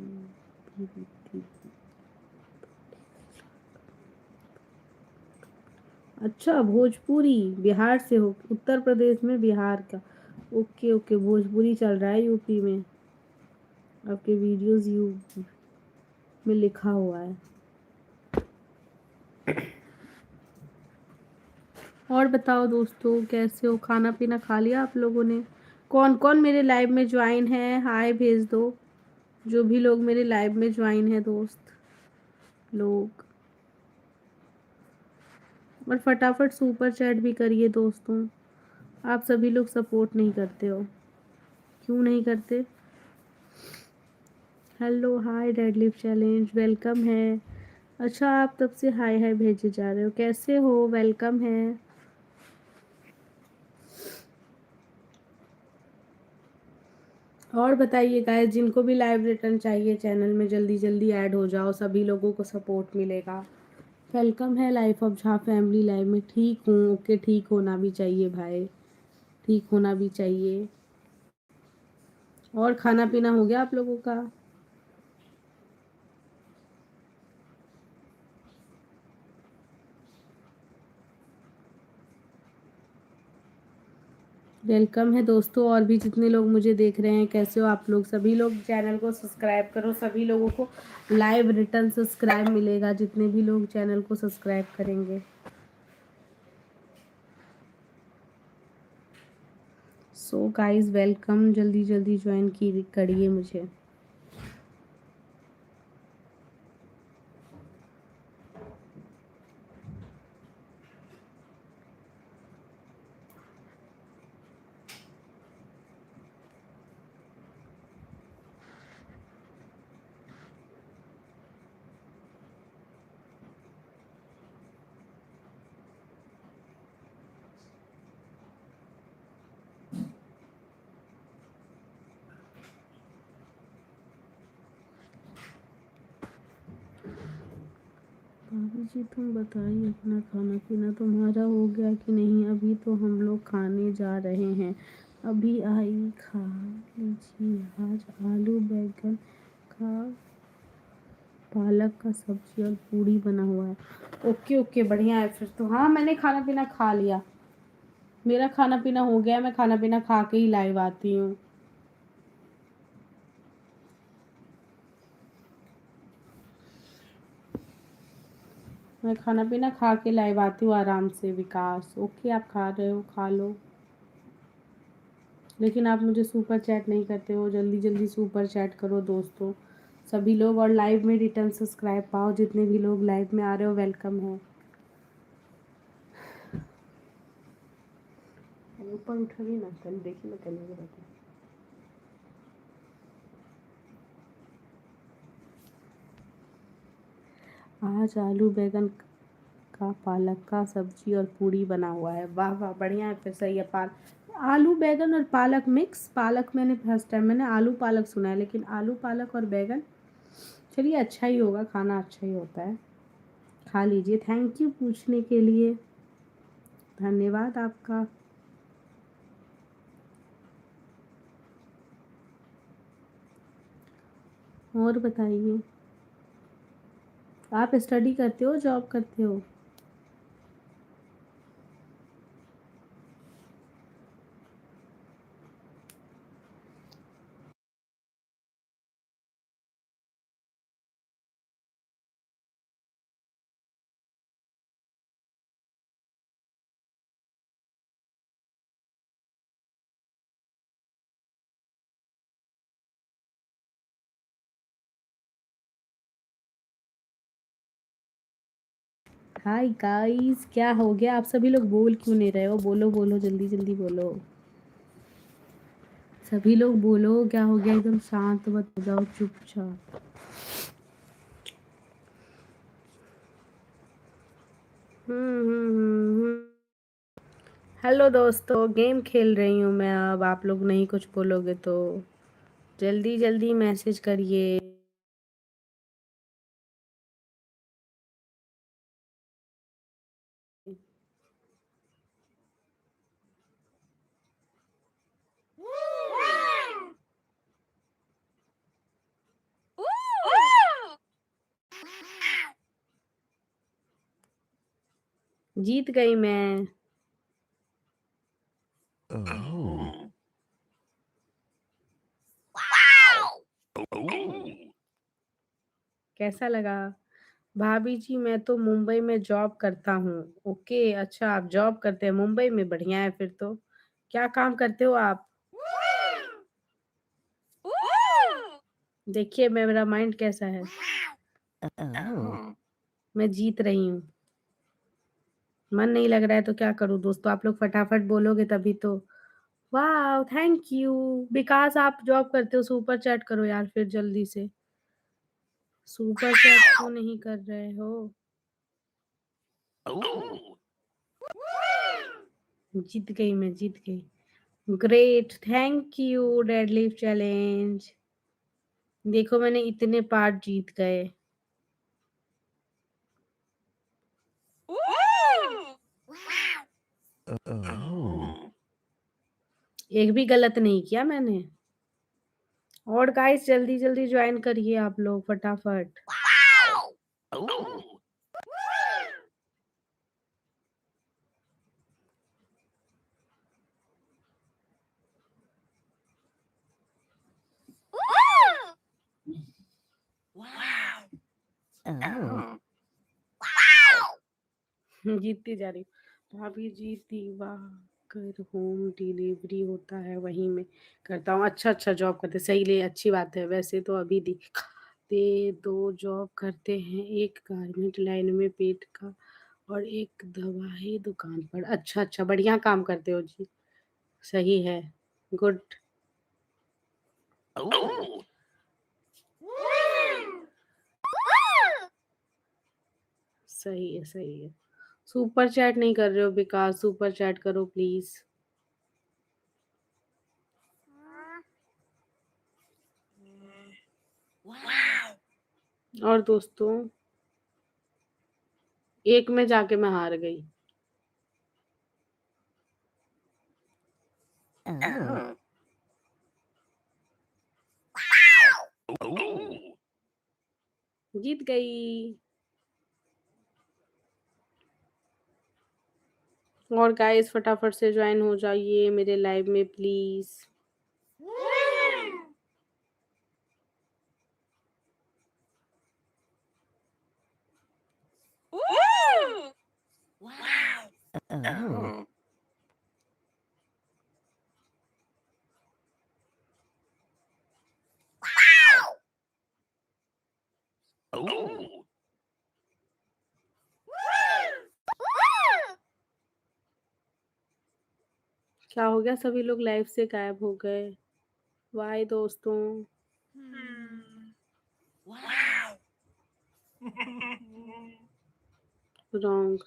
अच्छा, भोजपुरी बिहार से हो? उत्तर प्रदेश में बिहार का। ओके ओके, भोजपुरी चल रहा है यूपी में। आपके वीडियोस यू में लिखा हुआ है। और बताओ दोस्तों, कैसे हो? खाना पीना खा लिया आप लोगों ने? कौन कौन मेरे लाइव में ज्वाइन है, हाय भेज दो। जो भी लोग मेरे लाइव में ज्वाइन है दोस्त लोग, और फटाफट सुपर चैट भी करिए दोस्तों। आप सभी लोग सपोर्ट नहीं करते हो, क्यों नहीं करते? Hello hi deadlift challenge, welcome है। अच्छा, आप तब से हाय हाय भेजे जा रहे हो, कैसे हो? वेलकम है। और बताइए गाइस, जिनको भी लाइव रिटर्न चाहिए चैनल में जल्दी जल्दी ऐड हो जाओ, सभी लोगों को सपोर्ट मिलेगा। वेलकम है life of Jha family live में। ठीक हूँ, ओके, ठीक होना भी चाहिए भाई, ठीक होना भी चाहिए। और खाना पीना हो गया आप लोगों का? वेलकम है दोस्तों, और भी जितने लोग मुझे देख रहे हैं, कैसे हो आप लोग? सभी लोग चैनल को सब्सक्राइब करो, सभी लोगों को लाइव रिटर्न सब्सक्राइब मिलेगा जितने भी लोग चैनल को सब्सक्राइब करेंगे। सो गाइस वेलकम, जल्दी जल्दी ज्वाइन की करिए मुझे। भाभी जी तुम बताइए, अपना खाना पीना तुम्हारा हो गया कि नहीं? अभी तो हम लोग खाने जा रहे हैं, अभी आई खा लीजिए। आज आलू बैगन का पालक का सब्जी और पूड़ी बना हुआ है। ओके ओके, बढ़िया है फिर तो। हाँ, मैंने खाना पीना खा लिया, मेरा खाना पीना हो गया, मैं खाना पीना खा के ही लाइव आती हूँ। मैं खाना पीना खा के लाइव आती हूँ आराम से। विकास ओके, आप खा रहे हो खा लो, लेकिन आप मुझे सुपर चैट नहीं करते हो। जल्दी जल्दी सुपर चैट करो दोस्तों सभी लोग, और लाइव में रिटर्न सब्सक्राइब पाओ। जितने भी लोग लाइव में आ रहे हो, वेलकम है। ऊपर उठोगी ना, कल देखिए मैं कल बताती हूँ। आज आलू बैगन का पालक का सब्जी और पूड़ी बना हुआ है। वाह वाह, बढ़िया है फिर, सही है। आलू बैगन और पालक मिक्स। पालक मैंने फर्स्ट टाइम, मैंने आलू पालक सुना है, लेकिन आलू पालक और बैगन, चलिए अच्छा ही होगा, खाना अच्छा ही होता है। खा लीजिए, थैंक यू पूछने के लिए, धन्यवाद आपका। और बताइए, आप स्टडी करते हो, जॉब करते हो? हाय गाइस, क्या हो गया? आप सभी लोग बोल क्यों नहीं रहे हो? बोलो बोलो, जल्दी जल्दी बोलो। सभी लोग बोलो, क्या हो गया? एकदम शांत मत हो जाओ, चुपचाप। हेलो दोस्तों, गेम खेल रही हूँ मैं। अब आप लोग नहीं कुछ बोलोगे तो जल्दी जल्दी मैसेज करिए। जीत गई मैं। कैसा लगा? भाभी जी, मैं तो मुंबई में जॉब करता हूँ। ओके, अच्छा आप जॉब करते हैं मुंबई में, बढ़िया है फिर तो। क्या काम करते हो आप? देखिए मेरा माइंड कैसा है। मैं जीत रही हूँ। मन नहीं लग रहा है तो क्या करूँ दोस्तों? आप लोग फटाफट बोलोगे तभी तो। वाह, थैंक यू। विकास, आप जॉब करते हो, सुपर चैट करो यार फिर जल्दी से। सुपर चैट क्यों नहीं कर रहे हो? जीत गई मैं, जीत गई। Great, thank you deadlift challenge. देखो मैंने इतने पार्ट जीत गए। एक भी गलत नहीं किया मैंने। और गाइस जल्दी जल्दी ज्वाइन करिए आप लोग फटाफट। जीतती जा रही हूँ। भाभी जी, दीवा कर होम डिलीवरी होता है, वहीं में करता हूँ। अच्छा अच्छा, जॉब करते सही, ले अच्छी बात है। वैसे तो अभी दिखाते दो जॉब करते हैं, एक गारमेंट लाइन में पेट का और एक दवाई दुकान पर। अच्छा अच्छा, बढ़िया काम करते हो जी। सही है। गुड। सही है, सही है। सुपर चैट नहीं कर रहे हो विकास? सुपर चैट करो प्लीज। और दोस्तों, एक में जाके मैं हार गई। जीत गई। और गाइस फटाफट से ज्वाइन हो जाइए मेरे लाइव में प्लीज। क्या हो गया? सभी लोग लाइव से गायब हो गए। वाई दोस्तों? रॉन्ग।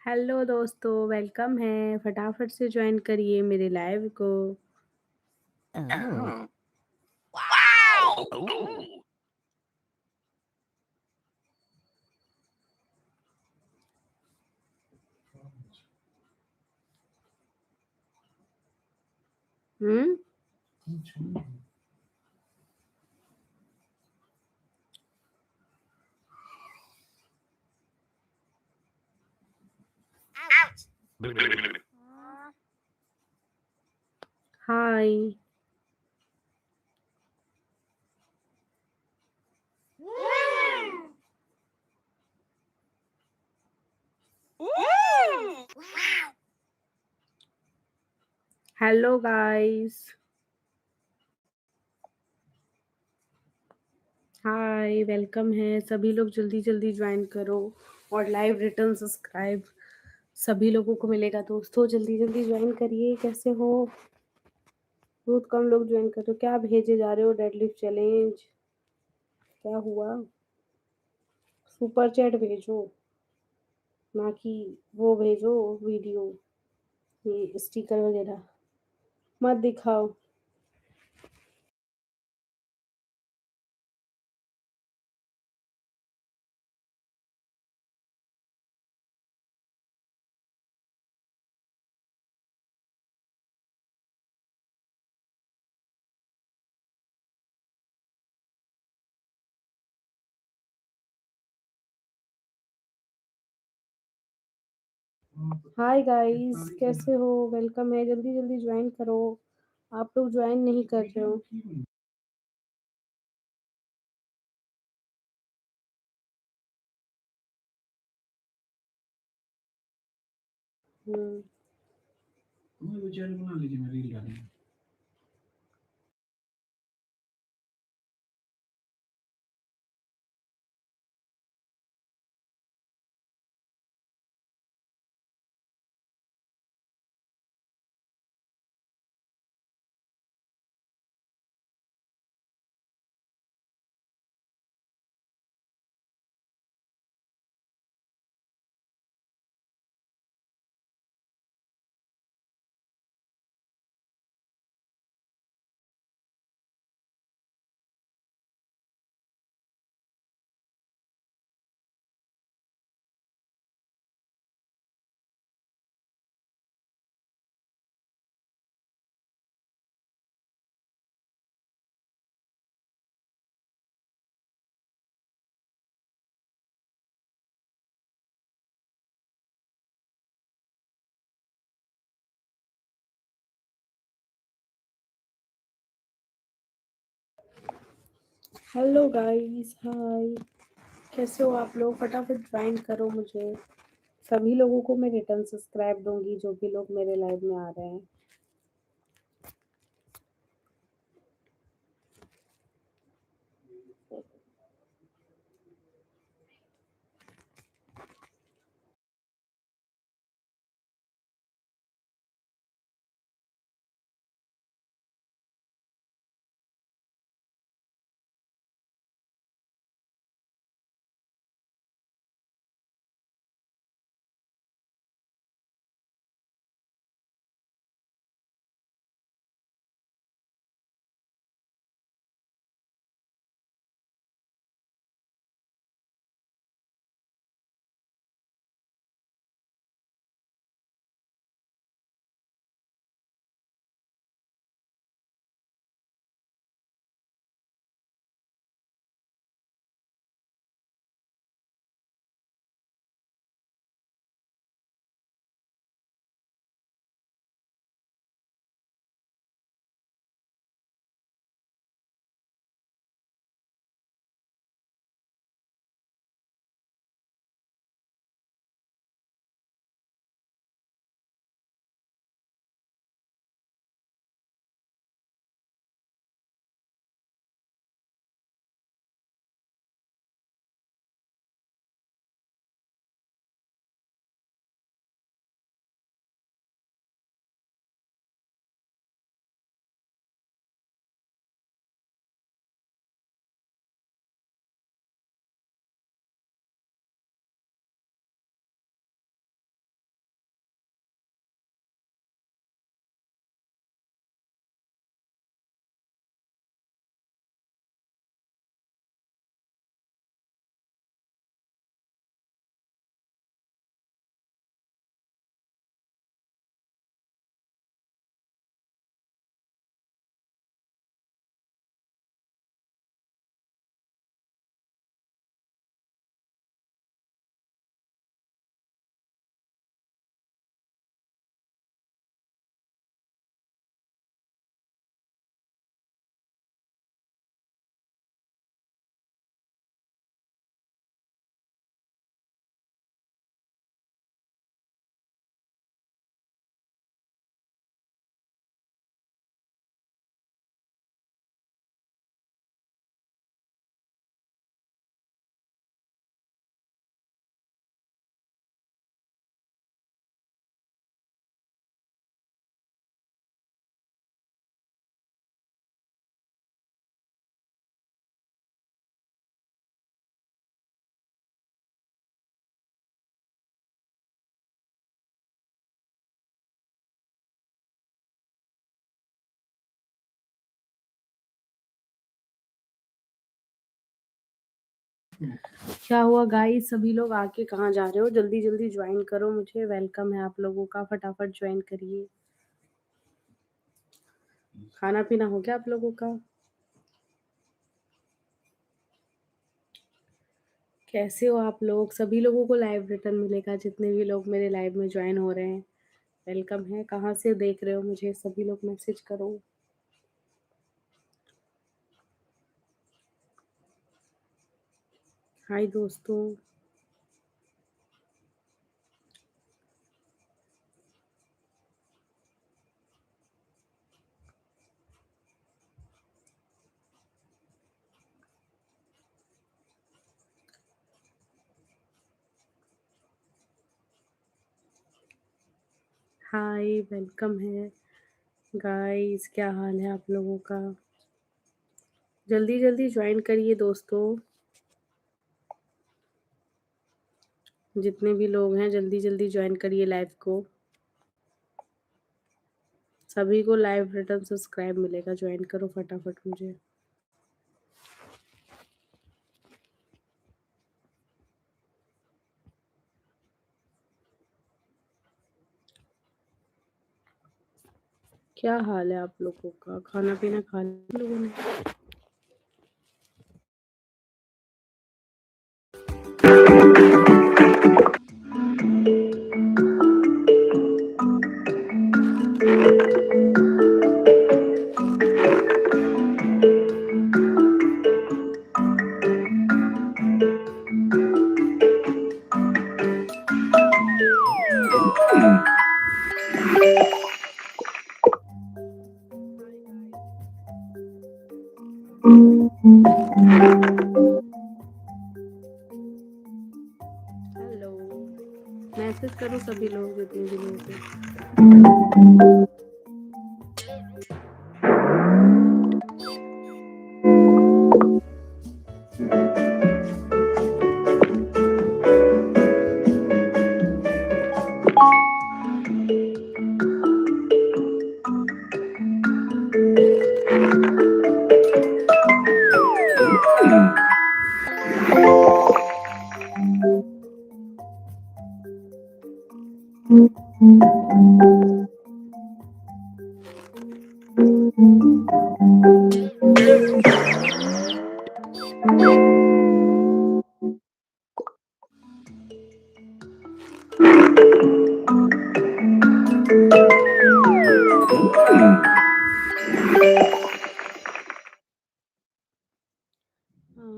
हेलो दोस्तों, वेलकम है। फटाफट से ज्वाइन करिए मेरे लाइव को। Hmm. Hi. Hello guys. Hi, welcome है। सभी लोग जल्दी-जल्दी ज्वाइन करो और लाइव रिटर्न सब्सक्राइब सभी लोगों को मिलेगा दोस्तों, जल्दी-जल्दी ज्वाइन करिए। कैसे हो? बहुत कम लोग ज्वाइन कर रहे हो। क्या भेजे जा रहे हो? Deadlift challenge? क्या हुआ? सुपर चैट भेजो, ना कि वो भेजो वीडियो, ये स्टिकर वगैरह मत दिखाओ। हाय गाइस, कैसे हो? वेलकम है, जल्दी-जल्दी ज्वाइन करो। आप लोग ज्वाइन नहीं कर रहे हो। हुँ। हेलो गाइस, हाय। कैसे हो आप लोग? फटाफट ज्वाइन करो मुझे। सभी लोगों को मैं रिटर्न सब्सक्राइब दूँगी जो भी लोग मेरे लाइव में आ रहे हैं। क्या हुआ गाइस, सभी लोग आके कहाँ जा रहे हो? जल्दी जल्दी ज्वाइन करो मुझे, वेलकम है आप लोगों का, फटाफट ज्वाइन करिए। खाना पीना हो गया आप लोगों का? कैसे हो आप लोग? सभी लोगों को लाइव रिटर्न मिलेगा, जितने भी लोग मेरे लाइव में ज्वाइन हो रहे हैं वेलकम है। कहाँ से देख रहे हो मुझे? सभी लोग मैसेज करो। हाय दोस्तों। हाय, वेलकम है गाइस। क्या हाल है आप लोगों का? जल्दी जल्दी ज्वाइन करिए दोस्तों, जितने भी लोग हैं जल्दी जल्दी ज्वाइन करिए लाइव को। सभी को लाइव रिटर्न सब्सक्राइब मिलेगा, ज्वाइन करो फटाफट मुझे। क्या हाल है आप लोगों का? खाना पीना खा लिया लोगों ने? हेलो, मैसेज करो सभी लोग, जितने भी लोग हैं।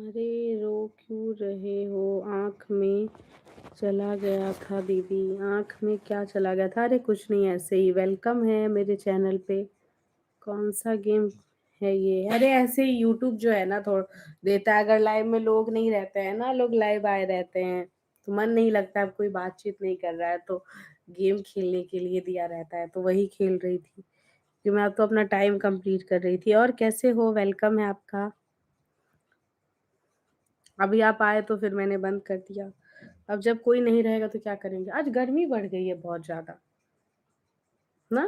अरे रो क्यों रहे हो? आँख में चला गया था दीदी। आँख में क्या चला गया था? अरे कुछ नहीं, ऐसे ही। वेलकम है मेरे चैनल पे। कौन सा गेम है ये? अरे ऐसे ही यूट्यूब जो है ना थोड़ा देता है, अगर लाइव में लोग नहीं रहते हैं ना, लोग लाइव आए रहते हैं तो मन नहीं लगता, अब कोई बातचीत नहीं कर रहा है तो गेम खेलने के लिए दिया रहता है, तो वही खेल रही थी कि मैं अब तो अपना टाइम कंप्लीट कर रही थी। और कैसे हो? वेलकम है आपका। अभी आप आए तो फिर मैंने बंद कर दिया। अब जब कोई नहीं रहेगा तो क्या करेंगे? आज गर्मी बढ़ गई है बहुत ज्यादा ना।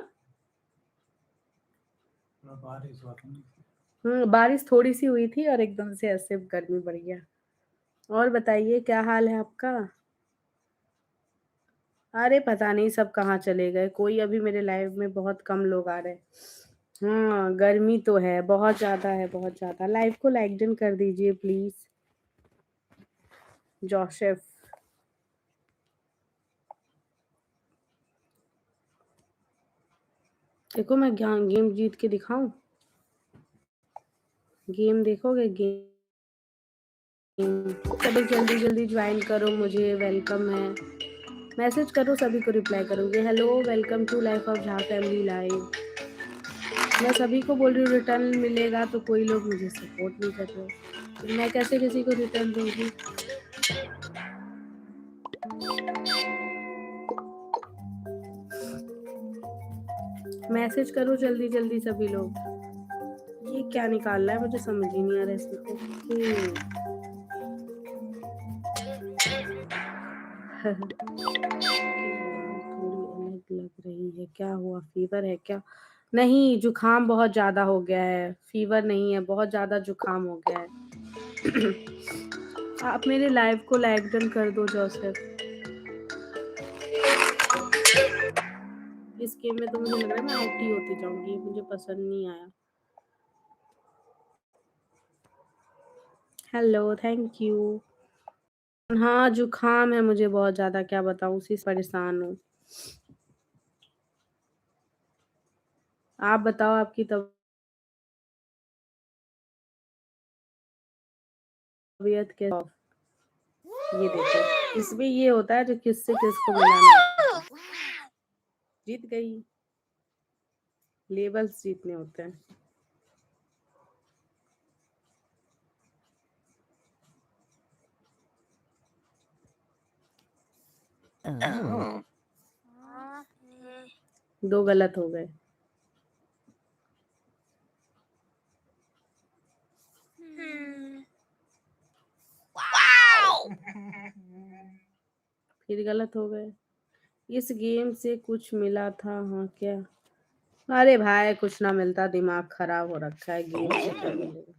बारिश थोड़ी सी हुई थी और एकदम से ऐसे गर्मी बढ़ गया। और बताइए क्या हाल है आपका? अरे पता नहीं सब कहाँ चले गए, कोई अभी मेरे लाइव में बहुत कम लोग आ रहे हैं। हाँ गर्मी तो है, बहुत ज्यादा है, बहुत ज्यादा। लाइव को लाइक डन कर दीजिए प्लीज। जोसेफ। देखो मैं गेम जीत के दिखाऊं। गेम देखोगे? गेम सभी जल्दी जल्दी ज्वाइन करो मुझे, वेलकम है। मैसेज करो, सभी को रिप्लाई करूंगी। Hello, welcome to life of Jha family live. मैं सभी को बोल रही हूँ रिटर्न मिलेगा, तो कोई लोग मुझे सपोर्ट नहीं कर रहे हो, तो मैं कैसे किसी को रिटर्न दूंगी? मैसेज करो जल्दी जल्दी सभी लोग। ये क्या निकाल रहा है, मुझे समझ ही नहीं आ रहा है इसमें। ओके। थोड़ी अलग लग रही है, क्या हुआ? फीवर है क्या? नहीं, जुकाम बहुत ज्यादा हो गया है। फीवर नहीं है, बहुत ज्यादा जुकाम हो गया है। आप मेरे लाइव को लाइक डन कर दो जोसेफ। इस गेम में तो मुझे लग रहा है मैं आउट ही होती जाऊंगी, मुझे पसंद नहीं आया। Hello, thank you. हाँ, जुकाम है मुझे बहुत ज्यादा, क्या बताऊं, उसी से परेशान हूँ। आप बताओ आपकी तबीयत कैसी? ये देखो, इसमें ये होता है जो किससे किसको मिलाना होता है। जीत गई। लेबल्स जीतने होते हैं। दो गलत हो गए। फिर गलत हो गए। इस गेम से कुछ मिला था? हाँ, क्या? अरे भाई, कुछ ना मिलता, दिमाग खराब हो रखा है, गेम से क्या मिलेगा।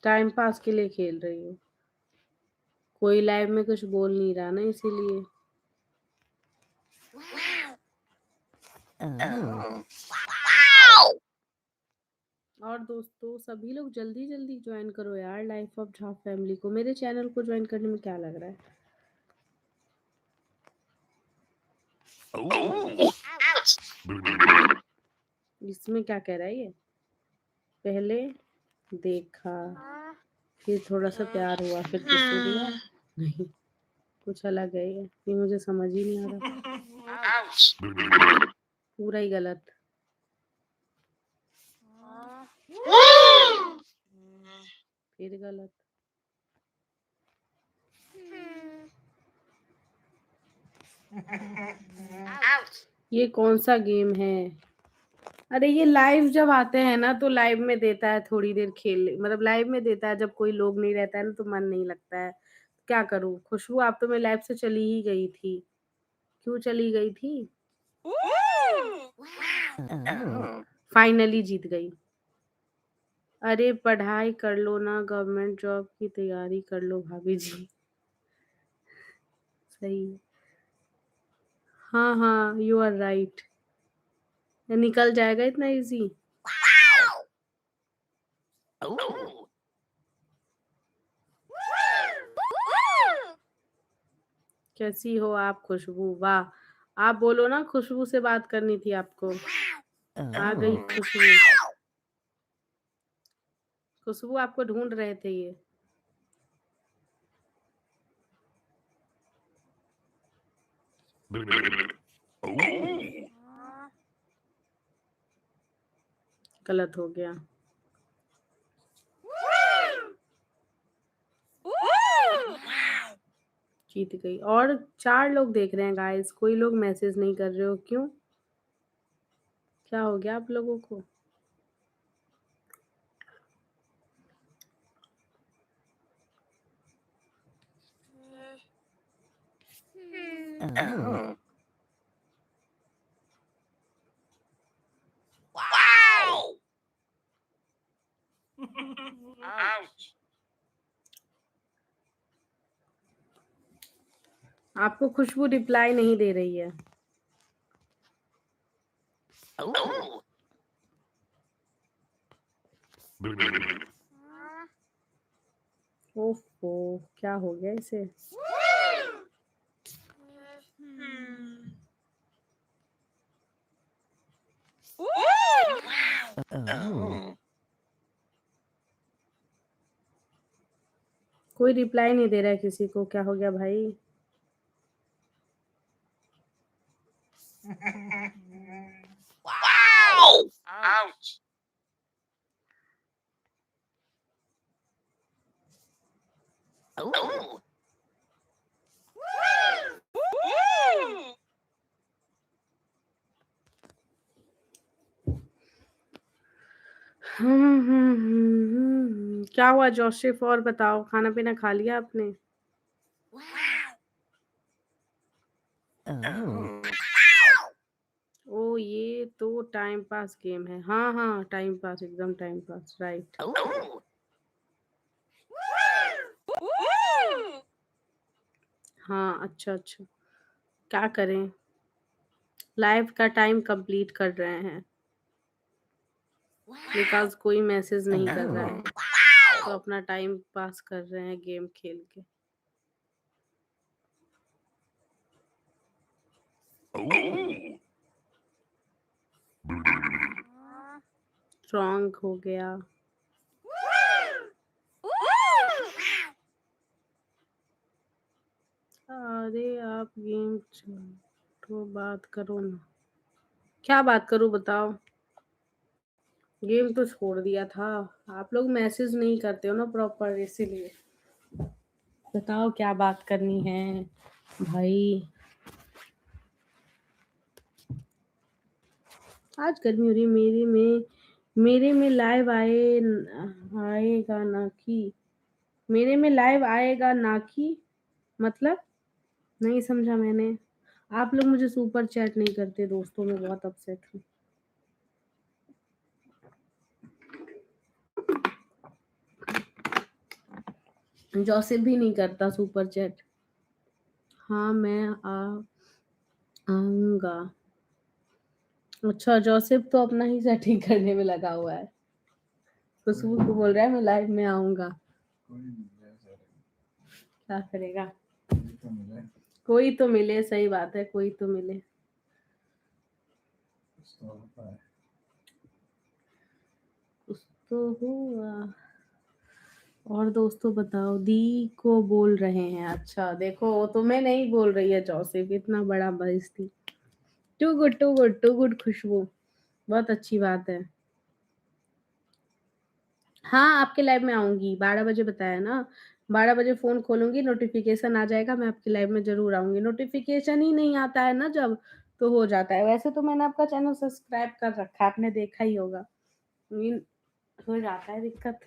टाइम पास के लिए खेल रही हूँ। कोई लाइव में कुछ बोल नहीं रहा ना, इसीलिए। और दोस्तों, सभी लोग जल्दी जल्दी ज्वाइन करो यार लाइफ ऑफ झाप फैमिली को। मेरे चैनल को ज्वाइन करने में क्या लग रहा है? इसमें क्या कह रहा है ये? पहले देखा, फिर थोड़ा सा प्यार हुआ, फिर किससे दिया? नहीं, कुछ अलग है ये मुझे समझ ही नहीं आ रहा। पूरा ही गलत। फिर गलत। ये कौन सा गेम है? अरे ये लाइव जब आते हैं ना तो लाइव में देता है थोड़ी देर खेल, मतलब लाइव में देता है जब कोई लोग नहीं रहता है ना तो मन नहीं लगता है। क्या करूं? खुशबू, आप तो मेरी लाइफ से चली ही गई थी। क्यों चली गई थी? फाइनली जीत गई। अरे पढ़ाई कर लो ना, गवर्नमेंट जॉब की तैयारी कर लो भाभी जी। सही है। हाँ हाँ, यू आर राइट। निकल जाएगा इतना इजी? कैसी हो आप खुशबू? वाह, आप बोलो ना, खुशबू से बात करनी थी आपको। आ गई खुशबू। खुशबू, आपको ढूंढ रहे थे ये। गलत हो गया। जीत गई। और 4 लोग देख रहे हैं गाइस, कोई लोग मैसेज नहीं कर रहे हो, क्यों? क्या हो गया आप लोगों को? आपको खुशबू रिप्लाई नहीं दे रही है। ओफो, क्या हो गया इसे? कोई रिप्लाई नहीं दे रहा है किसी को, क्या हो गया भाई? क्या हुआ जोशिफ? और बताओ, खाना पीना खा लिया आपने? ओ ये तो टाइम पास गेम है। हाँ हाँ, टाइम पास, एकदम टाइम पास, राइट। हाँ, अच्छा अच्छा। क्या करें, लाइव का टाइम कंप्लीट कर रहे हैं बिकॉज कोई मैसेज नहीं कर रहा है, तो अपना टाइम पास कर रहे हैं गेम खेल के। स्ट्रॉन्ग हो गया। अरे आप गेम तो बात करो ना। क्या बात करूं बताओ। गेम तो छोड़ दिया था। आप लोग मैसेज नहीं करते हो ना प्रॉपर, इसीलिए। बताओ क्या बात करनी है भाई। आज गर्मी हो रही है। मेरे में लाइव आएगा ना कि, मेरे में लाइव आएगा ना कि, मतलब नहीं समझा मैंने। आप लोग मुझे सुपर चैट नहीं करते दोस्तों, मैं बहुत अपसेट हूँ। जोसेफ भी नहीं करता सुपर चैट। हाँ मैं आऊंगा। अच्छा, जोसेफ तो अपना ही सेटिंग करने में लगा हुआ है। खुशबू को बोल रहा है मैं लाइव में आऊंगा। क्या करेगा। कोई तो मिले, सही बात है, कोई तो मिले। कुछ तो हुआ। और दोस्तों बताओ, दी को बोल रहे हैं। अच्छा देखो, वो तुम्हें नहीं बोल रही है जोसेफ, इतना बड़ा बेइज्जती। Too good too good too good Khushboo, बहुत अच्छी बात है। हाँ आपके लाइव में आऊंगी, 12 बजे बताया ना। 12 बजे फोन खोलूंगी, नोटिफिकेशन आ जाएगा, मैं आपके लाइव में जरूर आऊंगी। नोटिफिकेशन ही नहीं आता है ना जब, तो हो जाता है। वैसे तो मैंने आपका चैनल सब्सक्राइब कर रखा है, आपने देखा ही होगा। लेकिन हो जाता है दिक्कत।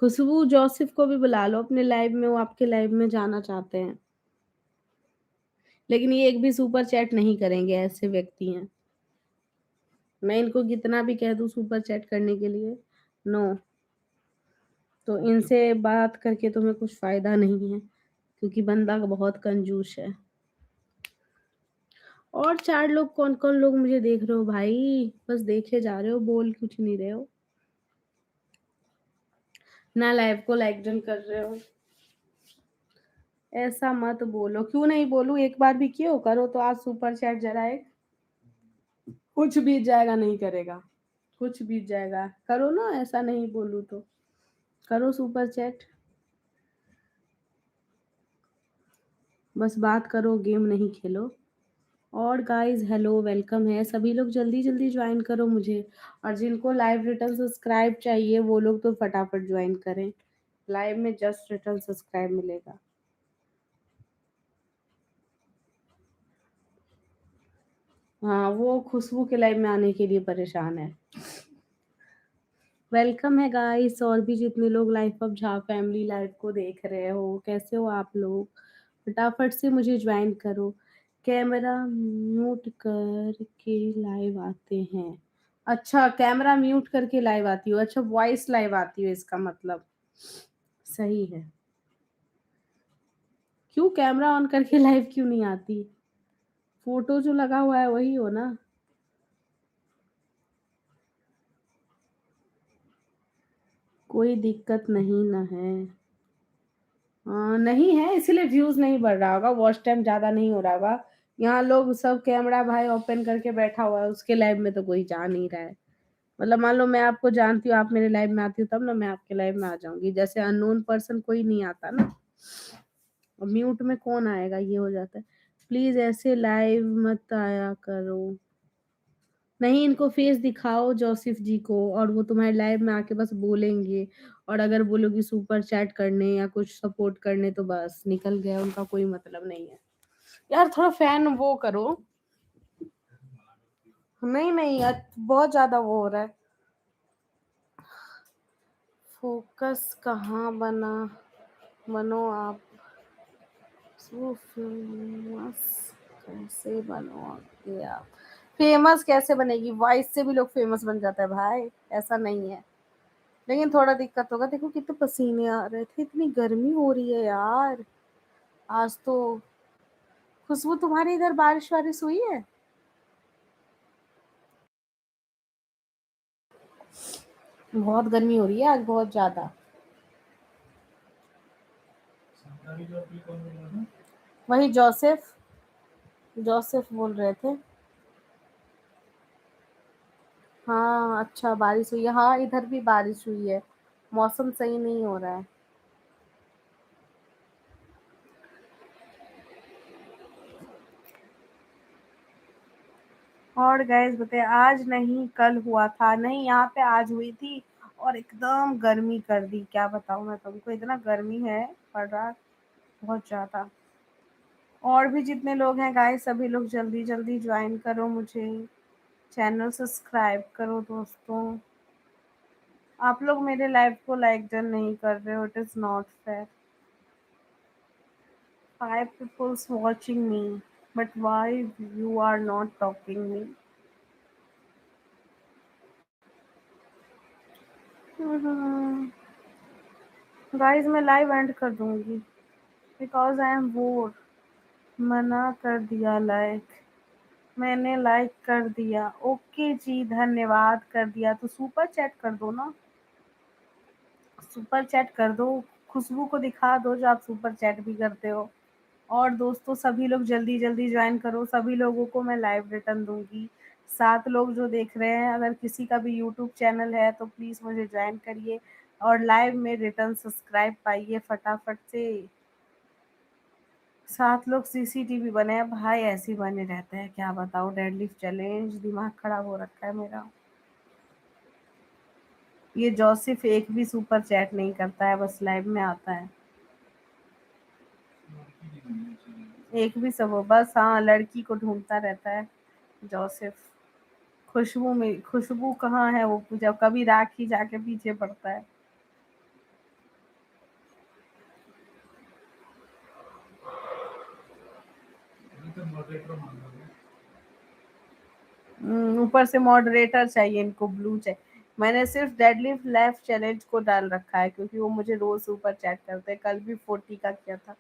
खुशबू जोसेफ को भी बुला लो अपने लाइव में, वो आपके लाइव में जाना चाहते हैं। लेकिन ये एक भी सुपर चैट नहीं करेंगे, ऐसे व्यक्ति हैं। मैं इनको कितना भी कह दूं सुपर चैट करने के लिए, नो। तो इनसे बात करके तुम्हें कुछ फायदा नहीं है, क्योंकि बंदा बहुत कंजूस है। और 4 लोग, कौन कौन लोग मुझे देख रहे हो भाई, बस देखे जा रहे हो, बोल कुछ नहीं रहे हो। ना लाइव को लाइक डन कर रहे हो। ऐसा मत बोलो। क्यों नहीं बोलूं, एक बार भी क्यों करो तो आज सुपर चैट जरा एक। कुछ बीत जाएगा, नहीं करेगा। कुछ बीत जाएगा, करो ना, ऐसा नहीं बोलूं तो। करो सुपर चैट। बस बात करो, गेम नहीं खेलो। और गाइस हेलो, वेलकम है सभी लोग, जल्दी जल्दी ज्वाइन करो मुझे। और जिनको लाइव रिटर्न सब्सक्राइब चाहिए वो लोग तो फटाफट ज्वाइन करें। लाइव में जस्ट रिटर्न सब्सक्राइब मिलेगा। हाँ वो खुशबू के लाइव में आने के लिए परेशान है। वेलकम है गाइस, और भी जितने लोग लाइव अब झा फैमिली लाइव को देख रहे हो, कैसे हो आप लोग। फटाफट से मुझे ज्वाइन करो। कैमरा म्यूट करके लाइव आते हैं। अच्छा, कैमरा म्यूट करके लाइव आती हो, अच्छा वॉइस लाइव आती हो इसका मतलब। सही है। क्यों कैमरा ऑन करके लाइव क्यों नहीं आती। फोटो जो लगा हुआ है वही हो ना। कोई दिक्कत नहीं ना है। नहीं है, इसीलिए व्यूज नहीं बढ़ रहा होगा, वॉच टाइम ज्यादा नहीं हो रहा होगा। यहाँ लोग सब कैमरा भाई ओपन करके बैठा हुआ है, उसके लाइव में तो कोई जा नहीं रहा है। मतलब मान लो मैं आपको जानती हूँ, आप मेरे लाइव में आती हो, तब ना मैं आपके लाइव में आ जाऊंगी। जैसे अननोन पर्सन कोई नहीं आता ना, और म्यूट में कौन आएगा, ये हो जाता है। प्लीज ऐसे लाइव मत आया करो। नहीं, इनको फेस दिखाओ जोसेफ जी को, और वो तुम्हारे लाइव में आके बस बोलेंगे। और अगर बोलोगी सुपर चैट करने या कुछ सपोर्ट करने, तो बस निकल गया, उनका कोई मतलब नहीं है। यार थोड़ा फैन वो करो। नहीं नहीं यार, बहुत ज्यादा वो हो रहा है। फोकस कहाँ बनो आप। फेमस कैसे बनोगे आप? फेमस कैसे बनेगी? वॉइस से भी लोग फेमस बन जाता है भाई, ऐसा नहीं है। लेकिन थोड़ा दिक्कत होगा। देखो कितने पसीने आ रहे थे, इतनी गर्मी हो रही है यार आज तो। खुशबू तुम्हारे इधर बारिश वारिश हुई है? बहुत गर्मी हो रही है आज, बहुत ज्यादा। वही जोसेफ, जोसेफ बोल रहे थे। हाँ अच्छा, बारिश हुई है। हाँ इधर भी बारिश हुई है। मौसम सही नहीं हो रहा है। और गैस बताए, आज नहीं कल हुआ था, नहीं यहाँ पे आज हुई थी। और एकदम गर्मी कर दी, क्या बताऊँ मैं तुमको, इतना गर्मी है पड़ रहा, बहुत ज्यादा। और भी जितने लोग हैं गाइस, सभी लोग जल्दी जल्दी ज्वाइन करो मुझे, चैनल सब्सक्राइब करो दोस्तों। आप लोग मेरे लाइव को लाइक डन नहीं कर रहे हो, it is not fair. 5 people's watching me, but why you are not talking me? Guys मैं लाइव एंड कर दूंगी, बिकॉज आई एम बोर। मना कर दिया लाइक, मैंने लाइक कर दिया। ओके जी, धन्यवाद, कर दिया तो सुपर चैट कर दो ना, सुपर चैट कर दो। खुशबू को दिखा दो जो आप सुपर चैट भी करते हो। और दोस्तों सभी लोग जल्दी जल्दी ज्वाइन करो, सभी लोगों को मैं लाइव रिटर्न दूंगी। 7 लोग जो देख रहे हैं, अगर किसी का भी यूट्यूब चैनल है तो प्लीज मुझे ज्वाइन करिए और लाइव में रिटर्न सब्सक्राइब पाइए फटाफट से। 7 लोग सीसीटीवी बने हैं भाई, ऐसे ही बने रहते हैं, क्या बताओ। डेडलिफ्ट चैलेंज, दिमाग खराब हो रखा है मेरा। ये जोसेफ एक भी सुपर चैट नहीं करता है, बस लाइव में आता है। एक भी सब, बस हाँ लड़की को ढूंढता रहता है जोसेफ। खुशबू में, खुशबू कहाँ है वो, जब कभी राखी जाके पीछे पड़ता है। ऊपर से मॉडरेटर चाहिए इनको, ब्लू चाहिए। मैंने सिर्फ डेडलिफ्ट लेफ्ट चैलेंज को डाल रखा है क्योंकि वो मुझे रोज सुपर चैट करते हैं, कल भी 40 का किया था।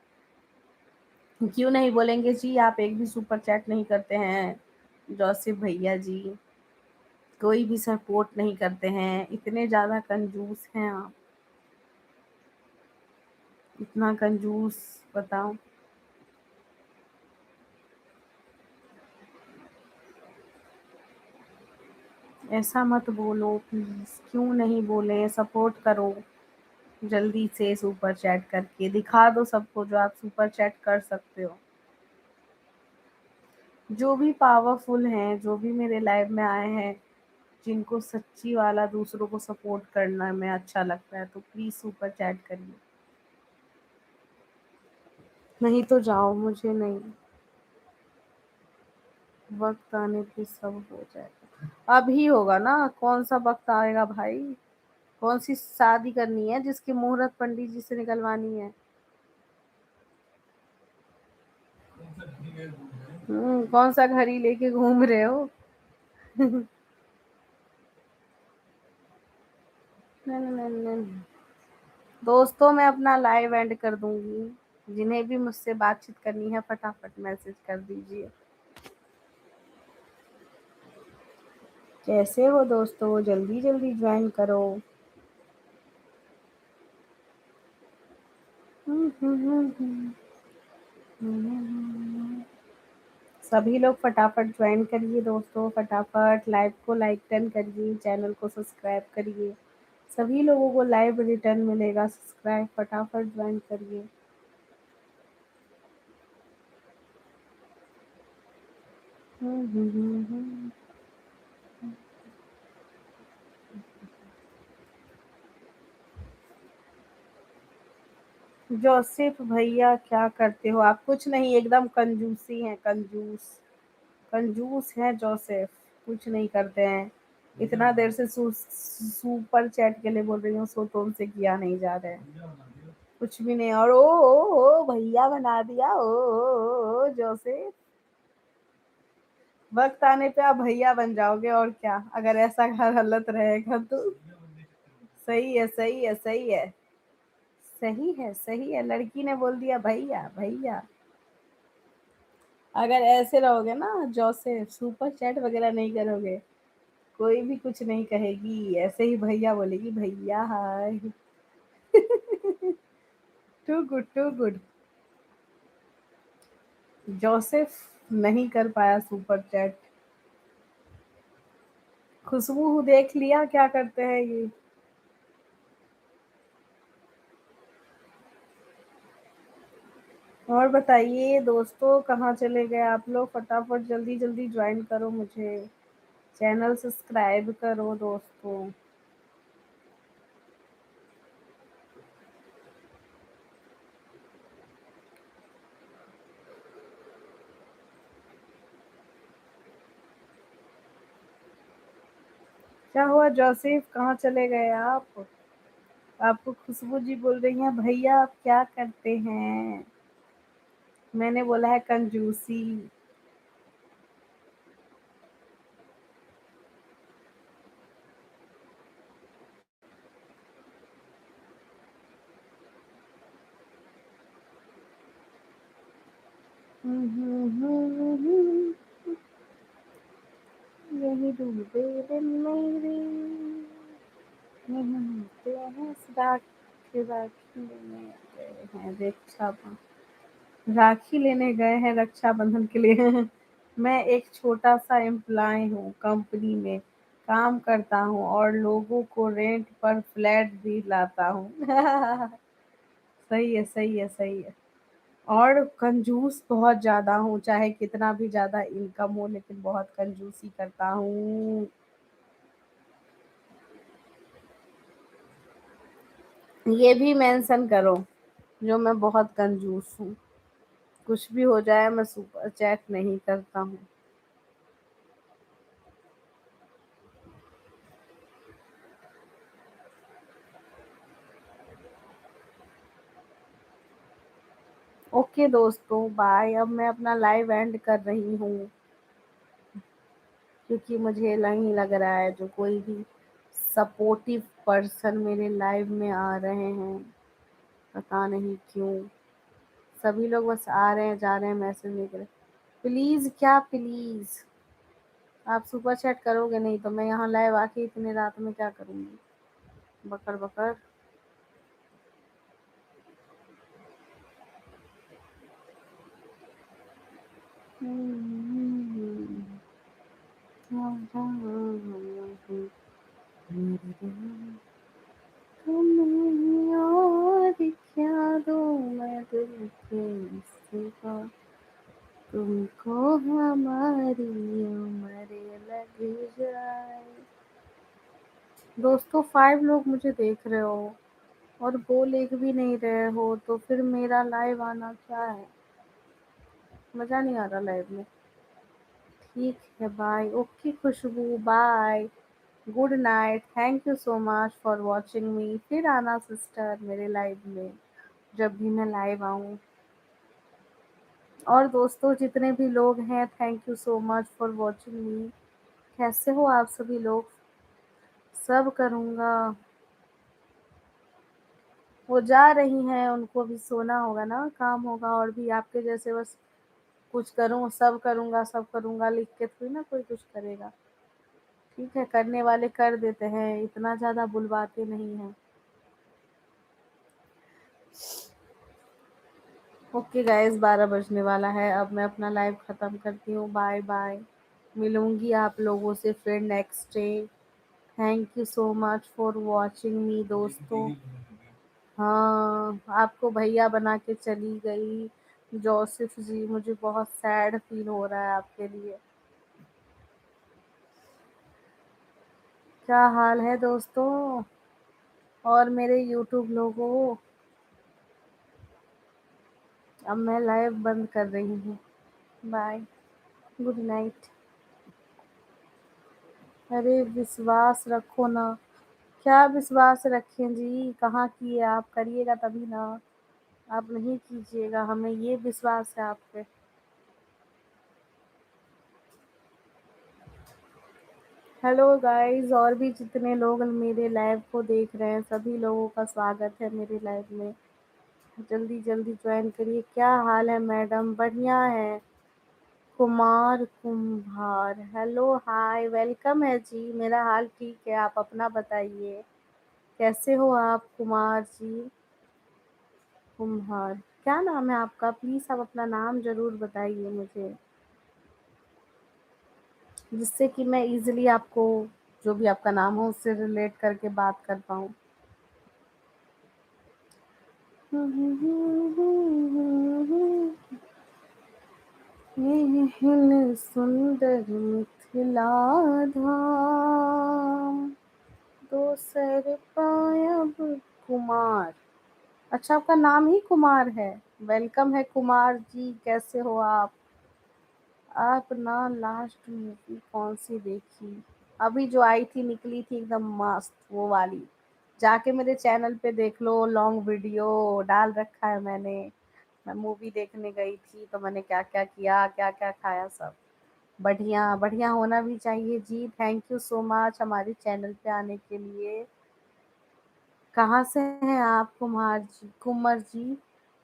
क्यों नहीं बोलेंगे जी, आप एक भी सुपर चैट नहीं करते हैं जोसेफ भैया जी, कोई भी सपोर्ट नहीं करते हैं, इतने ज्यादा कंजूस हैं आप, इतना कंजूस, बताओ। ऐसा मत बोलो प्लीज, क्यों नहीं बोले, सपोर्ट करो। जल्दी से सुपर चैट करके दिखा दो सबको जो आप सुपर चैट कर सकते हो। जो भी पावरफुल हैं, जो भी मेरे लाइव में आए हैं, जिनको सच्ची वाला दूसरों को सपोर्ट करना में अच्छा लगता है, तो प्लीज सुपर चैट करिए। नहीं तो जाओ, मुझे नहीं, वक्त आने पे सब हो जाएगा। अभी होगा ना, कौन सा वक्त आएगा भाई? कौन सी शादी करनी है जिसकी मुहूर्त पंडित जी से निकलवानी है? कौन सा घड़ी लेके घूम रहे हो? नहीं नहीं नहीं नहीं। दोस्तों मैं अपना लाइव एंड कर दूंगी, जिन्हें भी मुझसे बातचीत करनी है फटाफट मैसेज कर दीजिए। कैसे हो दोस्तों, जल्दी जल्दी ज्वाइन करो। सभी लोग फटाफट ज्वाइन करिए दोस्तों, फटाफट लाइव को लाइक डन करिए, चैनल को सब्सक्राइब करिए। सभी लोगों को लाइव रिटर्न मिलेगा सब्सक्राइब, फटाफट ज्वाइन करिए। जोसेफ भैया क्या करते हो आप? कुछ नहीं, एकदम कंजूसी हैं, कंजूस, कंजूस है जोसेफ, कुछ नहीं करते हैं। इतना देर से सुपर चैट के लिए बोल रही हूँ, सो तो उनसे किया नहीं जा रहा है। कुछ भी नहीं। और ओ भैया बना दिया, ओ जोसेफ। वक्त आने पे आप भैया बन जाओगे, और क्या, अगर ऐसा हालत रहेगा तो। सही है, सही है, सही है, सही है, सही है। लड़की ने बोल दिया भैया भैया। अगर ऐसे रहोगे ना जोसेफ, सुपर चैट वगैरह नहीं करोगे, कोई भी कुछ नहीं कहेगी, ऐसे ही भैया बोलेगी, भैया hi. Too good, too good. Joseph नहीं कर पाया सुपर चैट। खुशबू देख लिया क्या करते हैं ये। और बताइए दोस्तों, कहाँ चले गए आप लोग? फटाफट जल्दी जल्दी ज्वाइन करो मुझे, चैनल सब्सक्राइब करो दोस्तों। क्या हुआ जोसेफ, कहाँ चले गए आप? आपको खुशबू जी बोल रही हैं भैया आप क्या करते हैं। मैंने बोला है कंजूसी। यही डूबे दिन मेरे, नहीं होते हैं राखी, राखी लेने गए हैं राखी लेने गए हैं रक्षाबंधन के लिए। मैं एक छोटा सा एम्प्लॉय हूँ, कंपनी में काम करता हूँ और लोगों को रेंट पर फ्लैट भी लाता हूँ। सही है, सही है, सही है। और कंजूस बहुत ज्यादा हूँ, चाहे कितना भी ज्यादा इनकम हो, लेकिन बहुत कंजूसी करता हूँ। ये भी मेंशन करो, जो मैं बहुत कंजूस हूँ। कुछ भी हो जाए, मैं सुपर चैट नहीं करता हूँ। ओके दोस्तों, बाय। अब मैं अपना लाइव एंड कर रही हूँ, क्योंकि मुझे नहीं लग रहा है जो कोई भी सपोर्टिव पर्सन मेरे लाइव में आ रहे हैं। पता नहीं क्यों, सभी लोग बस आ रहे हैं जा रहे हैं, मैसेज नहीं कर रहे। प्लीज, क्या प्लीज? आप सुपर चैट करोगे नहीं तो मैं यहाँ लाइव आके इतने रात में क्या करूँगी? बकर बकर। तुम्हें और क्या दूँ मैं दिल के सिवा, तुमको हमारी उम्र लग जाए। दोस्तों 5 लोग मुझे देख रहे हो और बोल एक भी नहीं रहे हो, तो फिर मेरा लाइव आना क्या है? मजा नहीं आ रहा लाइव में। ठीक है, bye. Okay Khushbu, bye. Good night, thank you so much for watching me. फिर आना सिस्टर मेरे लाइव में, जब भी मैं लाइव आऊँ। और दोस्तों जितने भी लोग हैं, thank you so much for watching मी। कैसे हो आप सभी लोग? सब करूँगा। वो जा रही हैं, उनको भी सोना होगा ना, काम होगा, और भी आपके जैसे बस कुछ करूँ, सब करूँगा, सब करूँगा लिख के थोड़ी ना कोई कुछ करेगा। ठीक है, करने वाले कर देते हैं, इतना ज़्यादा बुलवाते नहीं हैं। ओके गाइस, 12 बजने वाला है, अब मैं अपना लाइव ख़त्म करती हूँ। Bye bye. मिलूंगी आप लोगों से फिर next day. Thank you so much for watching me दोस्तों। हाँ, आपको भैया बना के चली गई जोसेफ जी, मुझे बहुत सैड फील हो रहा है आपके लिए। क्या हाल है दोस्तों? और मेरे यूट्यूब लोगों, अब मैं लाइव बंद कर रही हूँ। Bye, good night. अरे विश्वास रखो ना क्या विश्वास रखें जी, कहाँ किए, आप करिएगा तभी ना। आप नहीं कीजिएगा, हमें ये विश्वास है आप पे। हेलो गाइस, और भी जितने लोग मेरे लाइव को देख रहे हैं सभी लोगों का स्वागत है मेरे लाइव में। जल्दी जल्दी ज्वाइन करिए। क्या हाल है मैडम? बढ़िया है। कुमार कुम्हार, हेलो हाय, वेलकम है जी। मेरा हाल ठीक है, आप अपना बताइए, कैसे हो आप कुमार जी? कुम्हार, क्या नाम है आपका? प्लीज़ आप अपना नाम ज़रूर बताइए मुझे, जिससे कि मैं इज़िली आपको, जो भी आपका नाम हो, उससे रिलेट करके बात कर पाऊँ। हिल सुंदर मिथिला धाम, दोसर पायब कुमार। अच्छा, आपका नाम ही कुमार है। वेलकम है कुमार जी, कैसे हो आप? आप ना लास्ट मूवी कौन सी देखी? अभी जो आई थी, निकली थी एकदम मस्त वो वाली। जाके मेरे चैनल पे देख लो, लॉन्ग वीडियो डाल रखा है मैंने। मैं मूवी देखने गई थी तो मैंने क्या क्या किया, क्या क्या खाया, सब बढ़िया बढ़िया होना भी चाहिए जी। थैंक यू सो मच हमारे चैनल पे आने के लिए। कहाँ से हैं आप कुमार जी? कुंवर जी,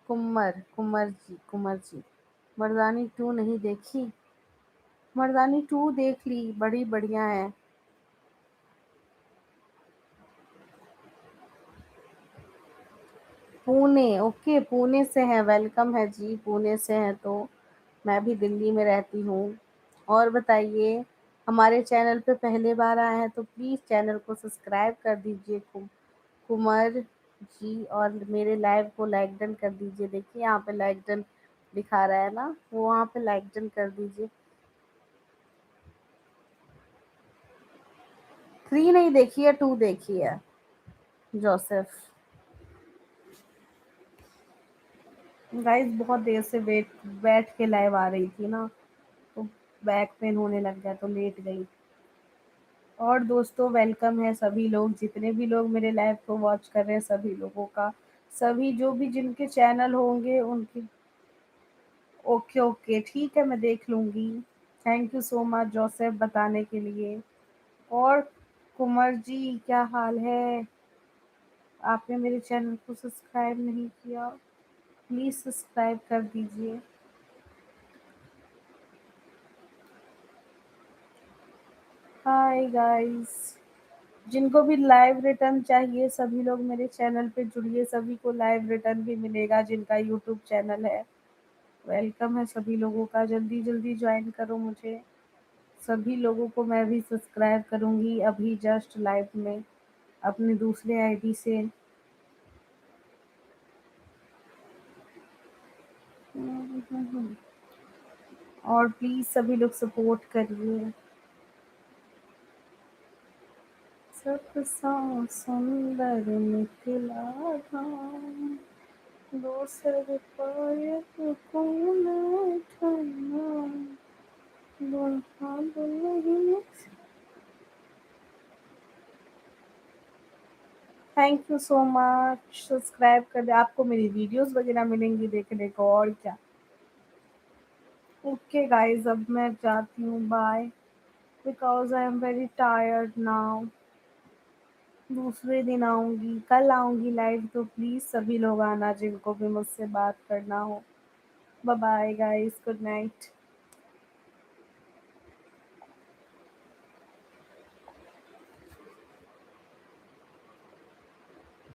कुंवर जी। मर्दानी टू नहीं देखी? मर्दानी टू देख ली, बड़ी बढ़िया है। पुणे, ओके, पुणे से है, वेलकम है जी। पुणे से हैं तो मैं भी दिल्ली में रहती हूँ। और बताइए, हमारे चैनल पे पहले बार आए हैं तो प्लीज़ चैनल को सब्सक्राइब कर दीजिए कुंवर जी, और मेरे लाइव को लाइक डन कर दीजिए। देखिए यहाँ पे लाइक डन दिखा रहा है ना, वो वहाँ पे लाइक डन कर दीजिए। 3 नहीं देखी है, 2 देखी है। जोसेफ, गाइस बहुत देर से बैठ के लाइव आ रही थी ना, तो बैक पेन होने लग गया तो लेट गई। और दोस्तों, वेलकम है सभी लोग, जितने भी लोग मेरे लाइव को वॉच कर रहे हैं सभी लोगों का। सभी जो भी जिनके चैनल होंगे उनके, ओके ओके ठीक है, मैं देख लूँगी। Thank you so much Joseph बताने के लिए। और कुंवर जी, क्या हाल है? आपने मेरे चैनल को सब्सक्राइब नहीं किया, प्लीज़ सब्सक्राइब कर दीजिए। हाय गाइस, जिनको भी लाइव रिटर्न चाहिए सभी लोग मेरे चैनल पे जुड़िए, सभी को लाइव रिटर्न भी मिलेगा जिनका यूट्यूब चैनल है। वेलकम है सभी लोगों का, जल्दी जल्दी ज्वाइन करो मुझे। सभी लोगों को मैं भी सब्सक्राइब करूँगी अभी जस्ट लाइव में अपने दूसरे आईडी से। और प्लीज़ सभी लोग सपोर्ट करिए। सबसा सुंदर निकला धाम, दोसर पायब कौन ठहरा, दुल्हा दुल्हन। Thank you so much, subscribe कर दे, आपको मेरी वीडियोस वगैरह मिलेंगी देखने को, और क्या। ओके गाइस, अब मैं जाती हूँ, bye, because I am very tired now. दूसरे दिन आऊँगी, कल आऊँगी लाइव, तो प्लीज़ सभी लोग आना जिनको भी मुझसे बात करना हो। Bye bye guys, good night.